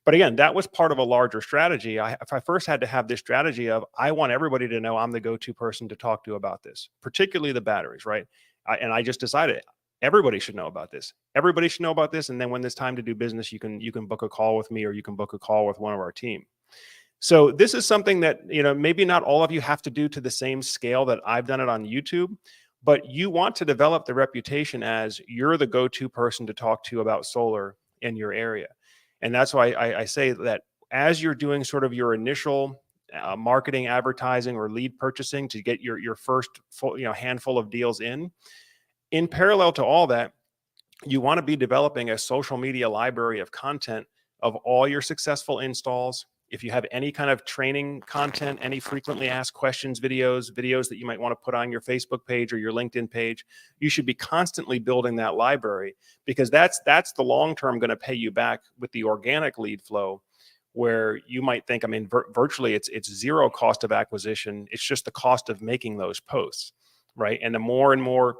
But again, that was part of a larger strategy. If I first had to have this strategy of, I want everybody to know I'm the go-to person to talk to about this, particularly the batteries, right? And I just decided everybody should know about this. Everybody should know about this. And then when there's time to do business, you can book a call with me, or you can book a call with one of our team. So this is something that, maybe not all of you have to do to the same scale that I've done it on YouTube, but you want to develop the reputation as you're the go-to person to talk to about solar in your area. And that's why I say that as you're doing sort of your initial marketing, advertising, or lead purchasing to get your first handful of deals in parallel to all that, you want to be developing a social media library of content of all your successful installs, If you have any kind of training content, any frequently asked questions videos that you might want to put on your Facebook page or your LinkedIn page, you should be constantly building that library, because that's the long term going to pay you back with the organic lead flow, where you might think, I mean, virtually it's zero cost of acquisition. It's just the cost of making those posts, right? And the more and more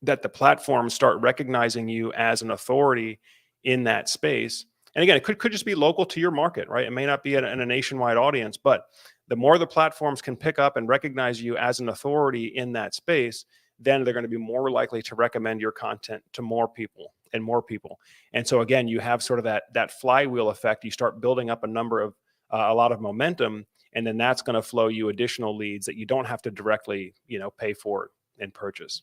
that the platforms start recognizing you as an authority in that space. And again, it could just be local to your market, right? It may not be in a nationwide audience, but the more the platforms can pick up and recognize you as an authority in that space, then they're going to be more likely to recommend your content to more people and more people. And so again, you have sort of that flywheel effect. You start building up a lot of momentum, and then that's going to flow you additional leads that you don't have to directly, pay for and purchase.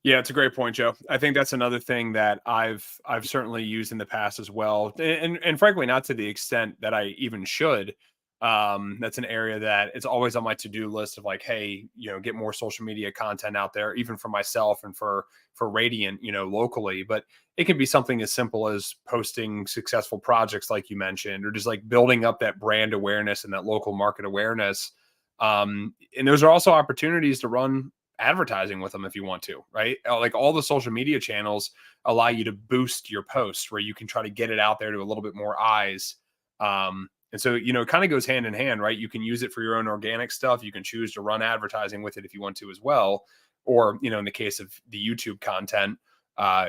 Yeah, it's a great point, Joe. I think that's another thing that I've certainly used in the past as well, and frankly, not to the extent that I even should. That's an area that it's always on my to-do list of like, hey, get more social media content out there, even for myself and for Radiant, locally. But it can be something as simple as posting successful projects, like you mentioned, or just like building up that brand awareness and that local market awareness. And those are also opportunities to run advertising with them if you want to, right? Like all the social media channels allow you to boost your post, where you can try to get it out there to a little bit more eyes. And so, it kind of goes hand in hand, right? You can use it for your own organic stuff. You can choose to run advertising with it if you want to as well. Or, in the case of the YouTube content,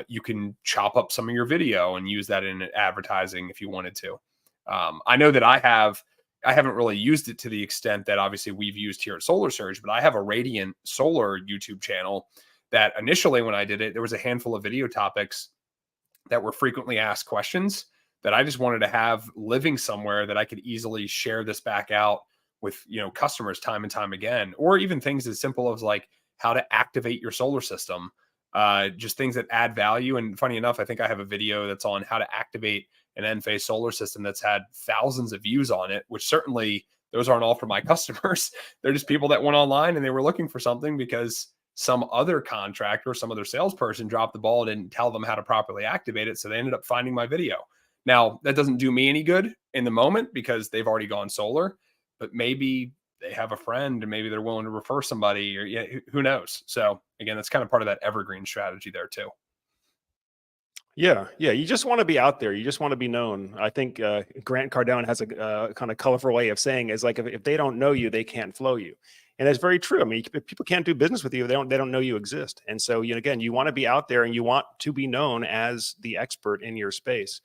you can chop up some of your video and use that in advertising if you wanted to. I know that I haven't really used it to the extent that obviously we've used here at Solar Surge, but I have a Radiant Solar YouTube channel that initially, when I did it, there was a handful of video topics that were frequently asked questions that I just wanted to have living somewhere that I could easily share this back out with, customers time and time again, or even things as simple as like how to activate your solar system, just things that add value. And funny enough, I think I have a video that's on how to activate an Enphase solar system that's had thousands of views on it, which certainly those aren't all for my customers. They're just people that went online and they were looking for something because some other contractor, some other salesperson dropped the ball and didn't tell them how to properly activate it. So they ended up finding my video. Now, that doesn't do me any good in the moment because they've already gone solar, but maybe they have a friend and maybe they're willing to refer somebody, or who knows? So again, that's kind of part of that evergreen strategy there too.
Yeah. You just want to be out there. You just want to be known. I think Grant Cardone has a kind of colorful way of saying is like, if they don't know you, they can't flow you. And that's very true. I mean, if people can't do business with you, they don't know you exist. And so, again, you want to be out there and you want to be known as the expert in your space,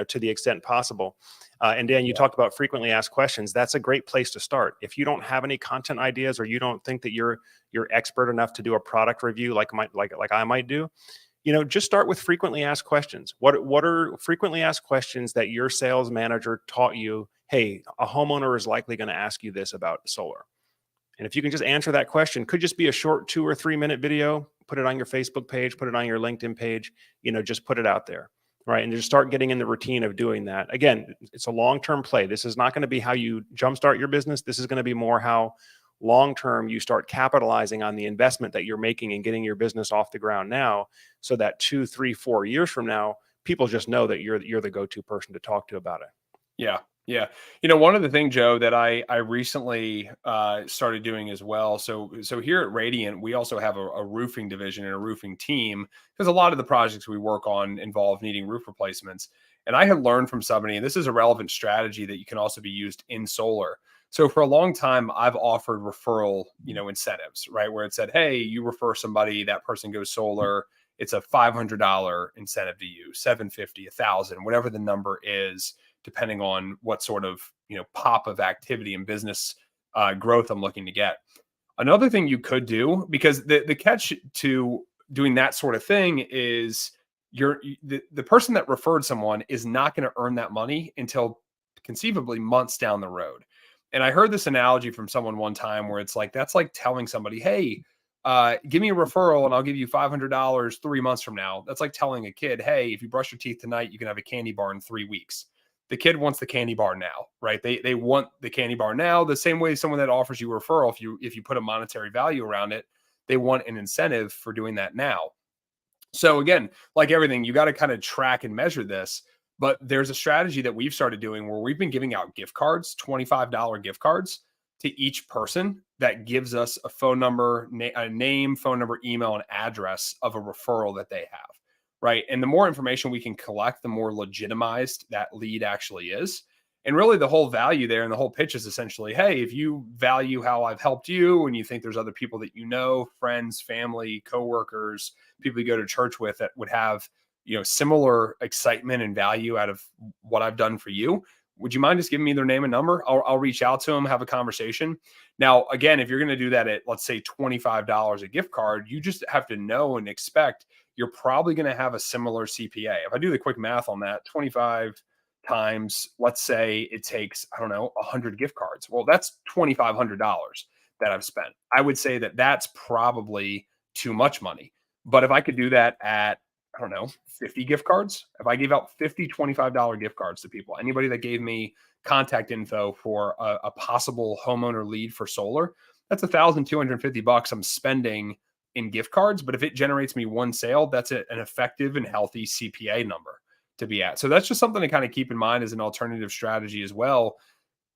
to the extent possible. And Dan, you talked about frequently asked questions. That's a great place to start. If you don't have any content ideas, or you don't think that you're expert enough to do a product review like I might do, just start with frequently asked questions. What are frequently asked questions that your sales manager taught you? Hey, a homeowner is likely going to ask you this about solar. And if you can just answer that question, could just be a short 2 or 3 minute video, put it on your Facebook page, put it on your LinkedIn page, just put it out there, right? And just start getting in the routine of doing that. Again, it's a long-term play. This is not going to be how you jumpstart your business. This is going to be more how long-term you start capitalizing on the investment that you're making and getting your business off the ground now, so that 2, 3, 4 years from now, people just know that you're the go-to person to talk to about it.
Yeah. Yeah. One of the things, Joe, that I recently started doing as well. So here at Radiant, we also have a roofing division and a roofing team, because a lot of the projects we work on involve needing roof replacements. And I had learned from somebody, and this is a relevant strategy that you can also be used in solar. So for a long time, I've offered referral, incentives, right? Where it said, hey, you refer somebody, that person goes solar. It's a $500 incentive to you, $750, $1,000, whatever the number is, depending on what sort of, pop of activity and business growth I'm looking to get. Another thing you could do, because the catch to doing that sort of thing is the person that referred someone is not going to earn that money until conceivably months down the road. And I heard this analogy from someone one time where it's like, that's like telling somebody, hey, give me a referral and I'll give you $500 3 months from now. That's like telling a kid, hey, if you brush your teeth tonight, you can have a candy bar in 3 weeks. The kid wants the candy bar now, right? They want the candy bar now, the same way someone that offers you a referral, if you put a monetary value around it, they want an incentive for doing that now. So again, like everything, you got to kind of track and measure this. But there's a strategy that we've started doing where we've been giving out gift cards, $25 gift cards to each person that gives us a phone number, a name, phone number, email, and address of a referral that they have, right? And the more information we can collect, the more legitimized that lead actually is. And really the whole value there and the whole pitch is essentially, hey, if you value how I've helped you and you think there's other people that you know, friends, family, coworkers, people you go to church with that would have, similar excitement and value out of what I've done for you, would you mind just giving me their name and number? I'll reach out to them, have a conversation. Now, again, if you're going to do that at, let's say, $25 a gift card, you just have to know and expect you're probably going to have a similar CPA. If I do the quick math on that, 25 times, let's say it takes, I don't know, 100 gift cards. Well, that's $2,500 that I've spent. I would say that that's probably too much money. But if I could do that at, I don't know, 50 gift cards, if I gave out 50 $25 gift cards to people, anybody that gave me contact info for a possible homeowner lead for solar, that's $1,250 I'm spending in gift cards. But if it generates me one sale, that's an effective and healthy CPA number to be at. So that's just something to kind of keep in mind as an alternative strategy as well.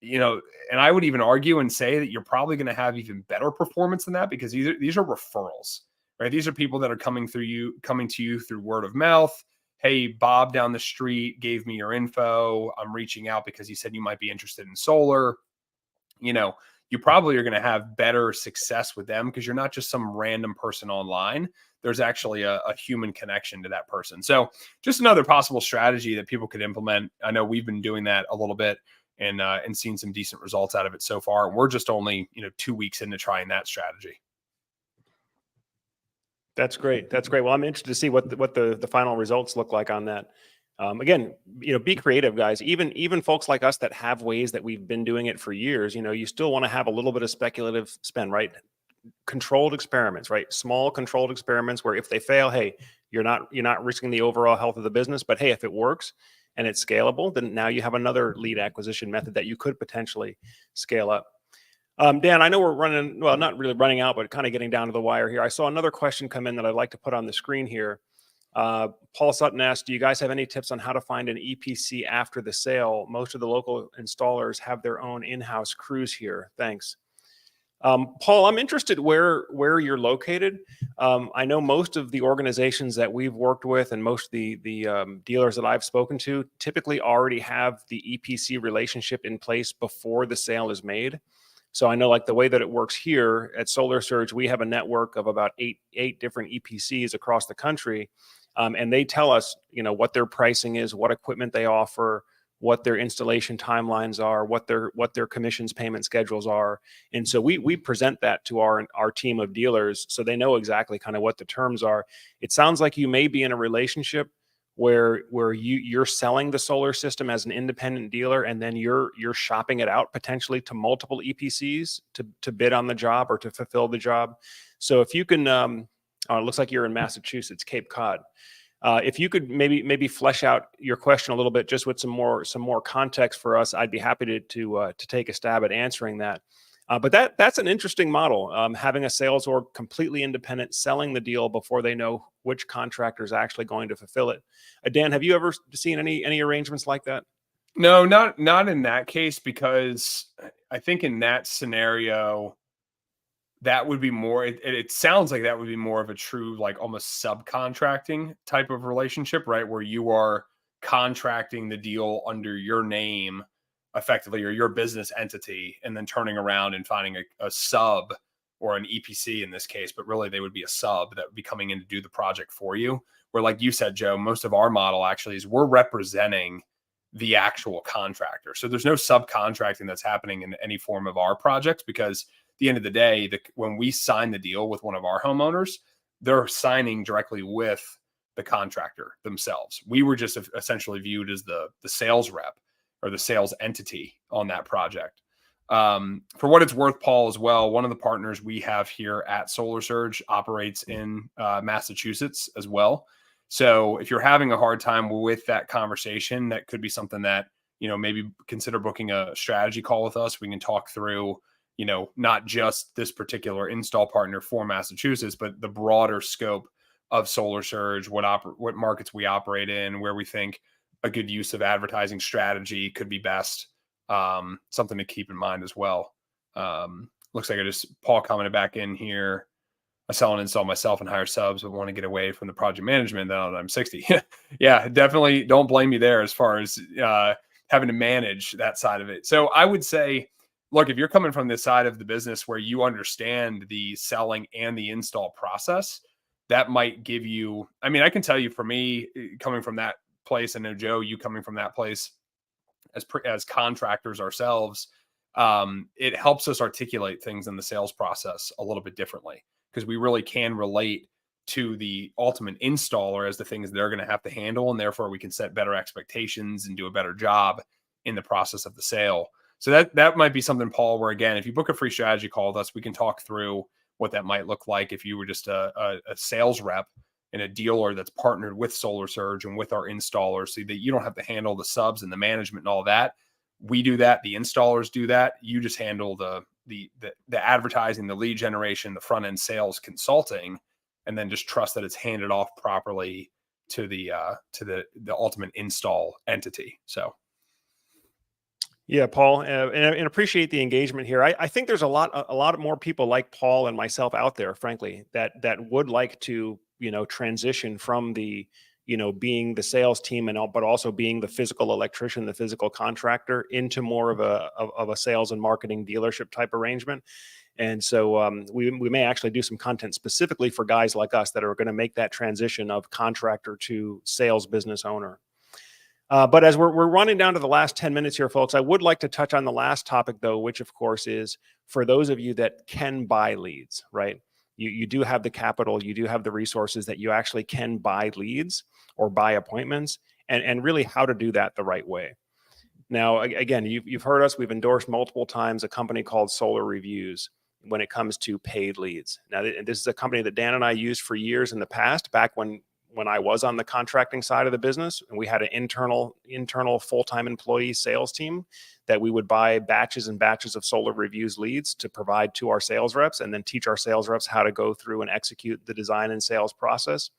And I would even argue and say that you're probably going to have even better performance than that, because these are referrals, right? These are people that are coming to you through word of mouth. Hey, Bob down the street gave me your info. I'm reaching out because he said you might be interested in solar. You probably are going to have better success with them because you're not just some random person online. There's actually a human connection to that person. So just another possible strategy that people could implement. I know we've been doing that a little bit and seen some decent results out of it so far. And we're just only, 2 weeks into trying that strategy.
That's great. That's great. Well, I'm interested to see what the final results look like on that. Again, be creative, guys. Even folks like us that have ways that we've been doing it for years, you still want to have a little bit of speculative spend, right? Controlled experiments, right? Small controlled experiments where if they fail, hey, you're not risking the overall health of the business, but hey, if it works and it's scalable, then now you have another lead acquisition method that you could potentially scale up. Dan, I know we're running, well, not really running out, but kind of getting down to the wire here. I saw another question come in that I'd like to put on the screen here. Paul Sutton asked, do you guys have any tips on how to find an EPC after the sale? Most of the local installers have their own in-house crews here. Thanks. Paul, I'm interested where you're located. I know most of the organizations that we've worked with and most of the dealers that I've spoken to typically already have the EPC relationship in place before the sale is made. So I know, like, the way that it works here at Solar Surge, we have a network of about eight different EPCs across the country. And they tell us, what their pricing is, what equipment they offer, what their installation timelines are, what their commissions payment schedules are. And so we present that to our team of dealers so they know exactly kind of what the terms are. It sounds like you may be in a relationship where you're selling the solar system as an independent dealer, and then you're shopping it out potentially to multiple EPCs to bid on the job or to fulfill the job. So if you can, it looks like you're in Massachusetts, Cape Cod. If you could maybe flesh out your question a little bit, just with some more context for us, I'd be happy to take a stab at answering that. But that's an interesting model, having a sales org completely independent, selling the deal before they know which contractor is actually going to fulfill it. Dan, have you ever seen any arrangements like that?
No, not in that case, because I think in that scenario, that would be more, it sounds like that would be more of a true, like, almost subcontracting type of relationship, right? Where you are contracting the deal under your name effectively, or your business entity, and then turning around and finding a sub or an EPC in this case, but really they would be a sub that would be coming in to do the project for you. Where, like you said, Joe, most of our model actually is we're representing the actual contractor. So there's no subcontracting that's happening in any form of our projects, because at the end of the day, when we sign the deal with one of our homeowners, they're signing directly with the contractor themselves. We were just essentially viewed as the sales rep or the sales entity on that project. For what it's worth, Paul, as well, one of the partners we have here at Solar Surge operates in Massachusetts as well. So if you're having a hard time with that conversation, that could be something that, maybe consider booking a strategy call with us. We can talk through, not just this particular install partner for Massachusetts, but the broader scope of Solar Surge, what markets we operate in, where we think a good use of advertising strategy could be best. Something to keep in mind as well. Looks like Paul commented back in here. I sell and install myself and hire subs, but want to get away from the project management now that I'm 60. Yeah, definitely don't blame me there as far as having to manage that side of it. So I would say, look, if you're coming from this side of the business where you understand the selling and the install process, that might give you, I mean, I can tell you for me, coming from that place, I know Joe, you coming from that place as contractors ourselves, it helps us articulate things in the sales process a little bit differently, because we really can relate to the ultimate installer as the things they're going to have to handle. And therefore we can set better expectations and do a better job in the process of the sale. So that might be something, Paul, where again, if you book a free strategy call with us, we can talk through what that might look like if you were just a sales rep and a dealer that's partnered with Solar Surge and with our installers, so that you don't have to handle the subs and the management and all that. We do that. The installers do that. You just handle the advertising, the lead generation, the front end sales consulting, and then just trust that it's handed off properly to the ultimate install entity. So.
Yeah, Paul, and appreciate the engagement here. I think there's a lot more people like Paul and myself out there, frankly, that would like to, transition from the, being the sales team but also being the physical electrician, the physical contractor, into more of a sales and marketing dealership type arrangement. And so we may actually do some content specifically for guys like us that are going to make that transition of contractor to sales business owner. But as we're running down to the last 10 minutes here, folks, I would like to touch on the last topic, though, which, of course, is for those of you that can buy leads, right? You do have the capital, you do have the resources that you actually can buy leads or buy appointments, and really how to do that the right way. Now, again, you've heard us. We've endorsed multiple times a company called Solar Reviews when it comes to paid leads. Now, this is a company that Dan and I used for years in the past, back when I was on the contracting side of the business, and we had an internal full-time employee sales team that we would buy batches and batches of Solar Reviews leads to provide to our sales reps, and then teach our sales reps how to go through and execute the design and sales process.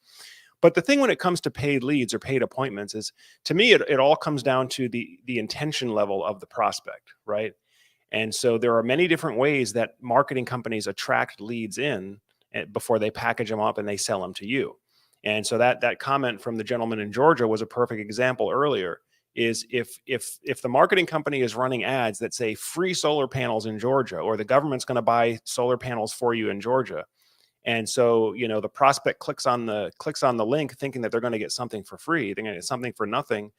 But the thing when it comes to paid leads or paid appointments is, to me, it all comes down to the intention level of the prospect, right? And so there are many different ways that marketing companies attract leads in before they package them up and they sell them to you. And so that comment from the gentleman in Georgia was a perfect example earlier. Is if the marketing company is running ads that say free solar panels in Georgia, or the government's going to buy solar panels for you in Georgia, and so the prospect clicks on the link thinking that they're going to get something for free, they're going to get something for nothing,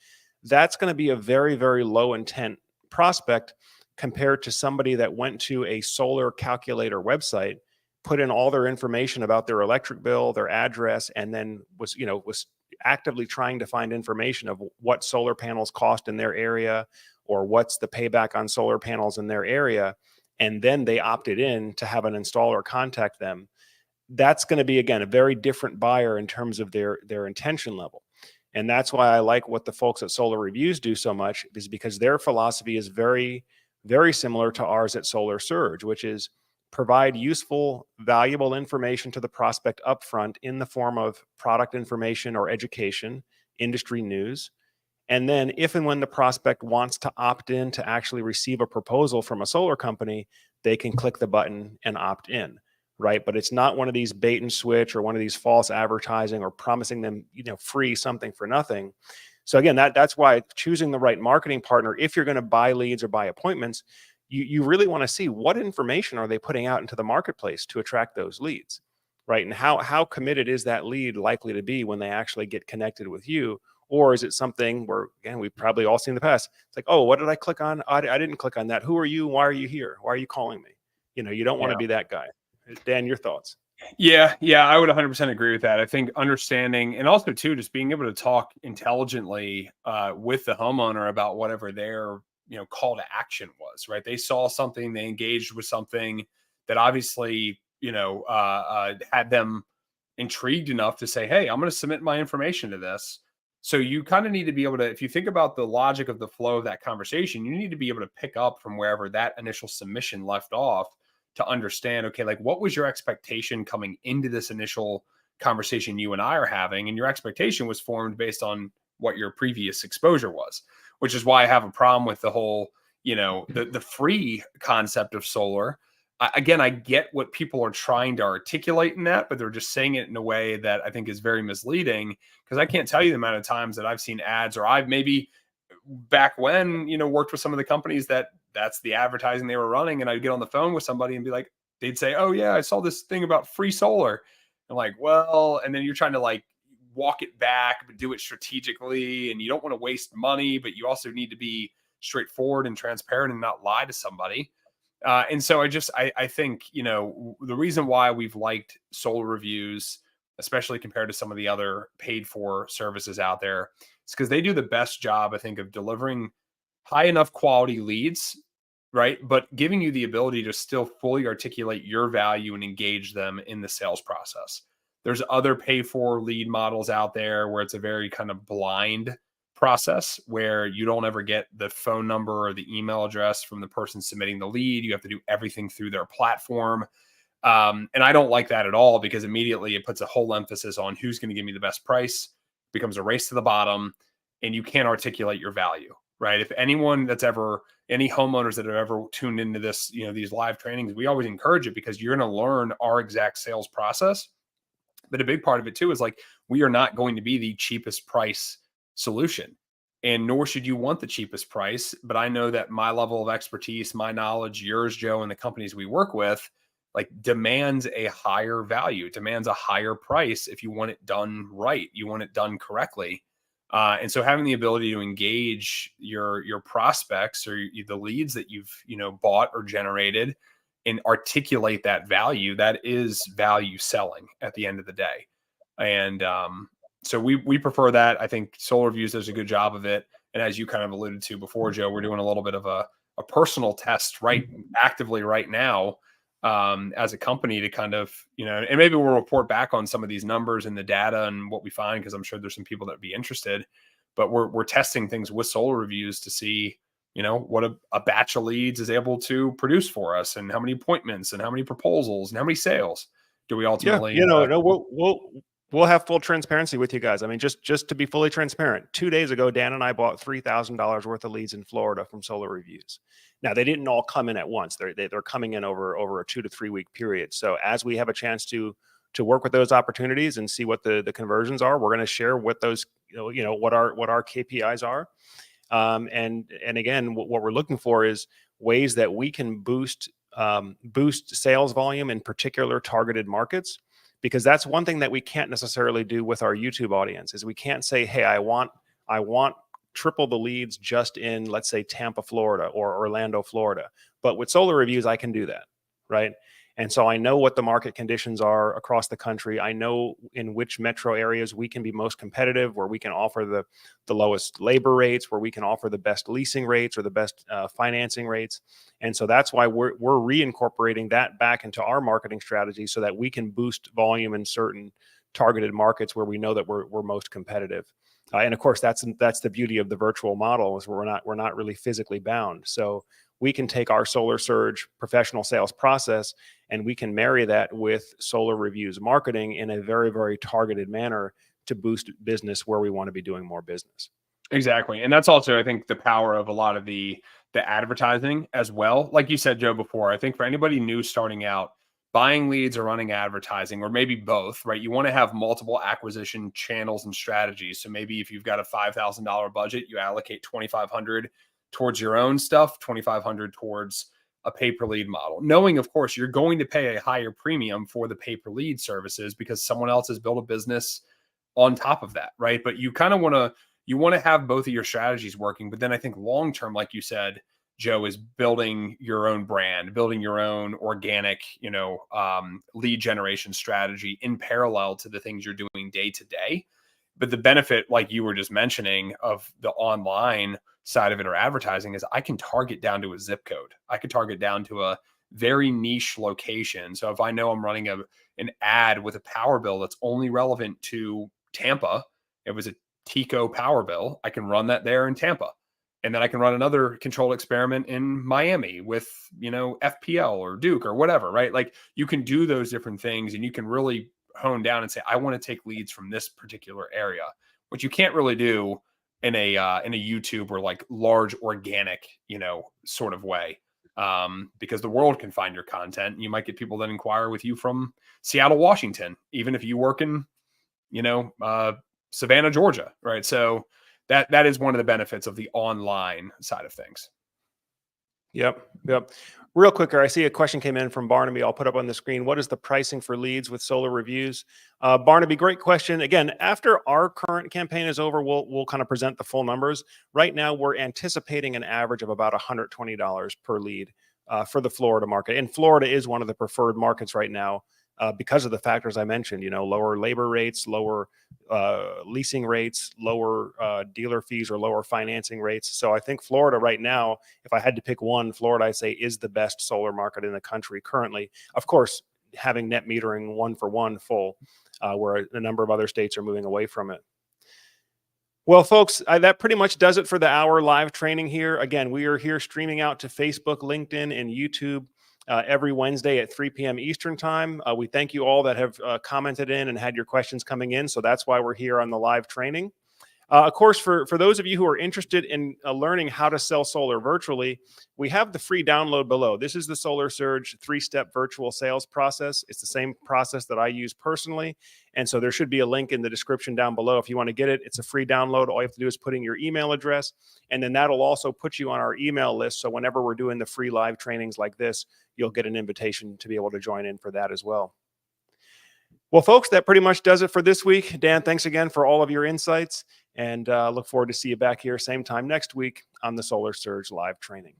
that's going to be a very, very low intent prospect compared to somebody that went to a solar calculator website, put in all their information about their electric bill, their address, and then was actively trying to find information of what solar panels cost in their area, or what's the payback on solar panels in their area. And then they opted in to have an installer contact them. That's going to be, again, a very different buyer in terms of their intention level. And that's why I like what the folks at Solar Reviews do so much, is because their philosophy is very, very similar to ours at Solar Surge, which is provide useful, valuable information to the prospect upfront in the form of product information or education, industry news. And then if and when the prospect wants to opt in to actually receive a proposal from a solar company, they can click the button and opt in, right? But it's not one of these bait and switch or one of these false advertising or promising them, free something for nothing. So again, that's why choosing the right marketing partner, if you're going to buy leads or buy appointments, you really want to see what information are they putting out into the marketplace to attract those leads, right? And how committed is that lead likely to be when they actually get connected with you? Or is it something where, again, we've probably all seen in the past, it's like, oh, what did I click on? I didn't click on that. Who are you? Why are you here? Why are you calling me? You don't want to be that guy. Dan, your thoughts?
Yeah, I would 100% agree with that. I think understanding, and also too, just being able to talk intelligently with the homeowner about whatever their call to action was, right? They saw something, they engaged with something that obviously had them intrigued enough to say, hey, I'm going to submit my information to this. So you kind of need to be able to, if you think about the logic of the flow of that conversation, you need to be able to pick up from wherever that initial submission left off to understand, okay, like what was your expectation coming into this initial conversation you and I are having? And your expectation was formed based on what your previous exposure was, which is why I have a problem with the whole, the free concept of solar. Again, I get what people are trying to articulate in that, but they're just saying it in a way that I think is very misleading, because I can't tell you the amount of times that I've seen ads, or I've maybe back when, worked with some of the companies that's the advertising they were running. And I'd get on the phone with somebody and be like, they'd say, "Oh yeah, I saw this thing about free solar." I'm like, well, and then you're trying to like walk it back, but do it strategically. And you don't want to waste money, but you also need to be straightforward and transparent and not lie to somebody. And so I think, the reason why we've liked solar reviews, especially compared to some of the other paid for services out there, is because they do the best job, I think, of delivering high enough quality leads, right? But giving you the ability to still fully articulate your value and engage them in the sales process. There's other pay for lead models out there where it's a very kind of blind process, where you don't ever get the phone number or the email address from the person submitting the lead. You have to do everything through their platform. And I don't like that at all, because immediately it puts a whole emphasis on who's going to give me the best price, becomes a race to the bottom, and you can't articulate your value, right? If anyone any homeowners that have ever tuned into this, these live trainings, we always encourage it, because you're going to learn our exact sales process. But a big part of it too is like, we are not going to be the cheapest price solution, and nor should you want the cheapest price. But I know that my level of expertise, my knowledge, yours, Joe, and the companies we work with, like, demands a higher value, demands a higher price if you want it done right, you want it done correctly. And so having the ability to engage your prospects, or the leads that you've bought or generated, and articulate that value, that is value selling at the end of the day. And so we prefer that. I think Solar Reviews does a good job of it. And as you kind of alluded to before, Joe, we're doing a little bit of a personal test actively right now, as a company, to kind of, and maybe we'll report back on some of these numbers and the data and what we find, because I'm sure there's some people that would be interested. But we're testing things with Solar Reviews to see, what a batch of leads is able to produce for us, and how many appointments and how many proposals and how many sales do we ultimately.
Yeah, no, we'll have full transparency with you guys. I mean, just to be fully transparent, 2 days ago, Dan and I bought $3,000 worth of leads in Florida from Solar Reviews. Now, they didn't all come in at once. They're coming in over a 2 to 3 week period. So as we have a chance to work with those opportunities and see what the conversions are, we're going to share what those, what our KPIs are. And again, what we're looking for is ways that we can boost sales volume in particular targeted markets, because that's one thing that we can't necessarily do with our YouTube audience. Is we can't say, hey, I want triple the leads just in, let's say, Tampa, Florida, or Orlando, Florida. But with Solar Reviews, I can do that, right? And so I know what the market conditions are across the country. I know in which metro areas we can be most competitive, where we can offer the lowest labor rates, where we can offer the best leasing rates or the best financing rates. And so that's why we're reincorporating that back into our marketing strategy, so that we can boost volume in certain targeted markets where we know that we're most competitive. And of course, that's the beauty of the virtual model, is we're not really physically bound. So we can take our Solar Surge professional sales process, and we can marry that with Solar Reviews marketing in a very, very targeted manner to boost business where we want to be doing more business.
Exactly. And that's also, I think, the power of a lot of the advertising as well. Like you said, Joe, before, I think for anybody new starting out, buying leads or running advertising, or maybe both, right? You want to have multiple acquisition channels and strategies. So maybe if you've got a $5,000 budget, you allocate $2,500 towards your own stuff, $2,500 towards a pay-per-lead model, knowing, of course, you're going to pay a higher premium for the pay-per-lead services because someone else has built a business on top of that, right? But you kind of want to have both of your strategies working. But then I think long-term, like you said, Joe, is building your own brand, building your own organic, lead generation strategy in parallel to the things you're doing day to day. But the benefit, like you were just mentioning, of the online side of it, or advertising, is I can target down to a zip code. I could target down to a very niche location. So if I know I'm running an ad with a power bill that's only relevant to Tampa, it was a Tico power bill, I can run that there in Tampa. And then I can run another controlled experiment in Miami with, FPL or Duke or whatever, right? Like, you can do those different things, and you can really hone down and say, I want to take leads from this particular area, which you can't really do in a YouTube or like large organic, sort of way. Because the world can find your content, and you might get people that inquire with you from Seattle, Washington, even if you work in, Savannah, Georgia, right? So that is one of the benefits of the online side of things.
Yep. Real quicker, I see a question came in from Barnaby. I'll put up on the screen. What is the pricing for leads with solar reviews? Barnaby, great question. Again, after our current campaign is over, we'll kind of present the full numbers. Right now, we're anticipating an average of about $120 per lead for the Florida market. And Florida is one of the preferred markets right now because of the factors I mentioned, lower labor rates, lower leasing rates, lower dealer fees, or lower financing rates. So I think Florida right now, if I had to pick one, Florida, I'd say is the best solar market in the country currently. Of course, having net metering 1-for-1 full, where a number of other states are moving away from it. Well, folks, that pretty much does it for the hour live training here. Again, we are here streaming out to Facebook, LinkedIn, and YouTube every Wednesday at 3 p.m. Eastern time. We thank you all that have commented in and had your questions coming in. So that's why we're here on the live training. Of course, for those of you who are interested in learning how to sell solar virtually, we have the free download below. This is the Solar Surge 3-step virtual sales process. It's the same process that I use personally. And so there should be a link in the description down below. If you want to get it, it's a free download. All you have to do is put in your email address, and then that'll also put you on our email list. So whenever we're doing the free live trainings like this, you'll get an invitation to be able to join in for that as well. Well, folks, that pretty much does it for this week. Dan, thanks again for all of your insights, and look forward to see you back here same time next week on the Solar Surge live training.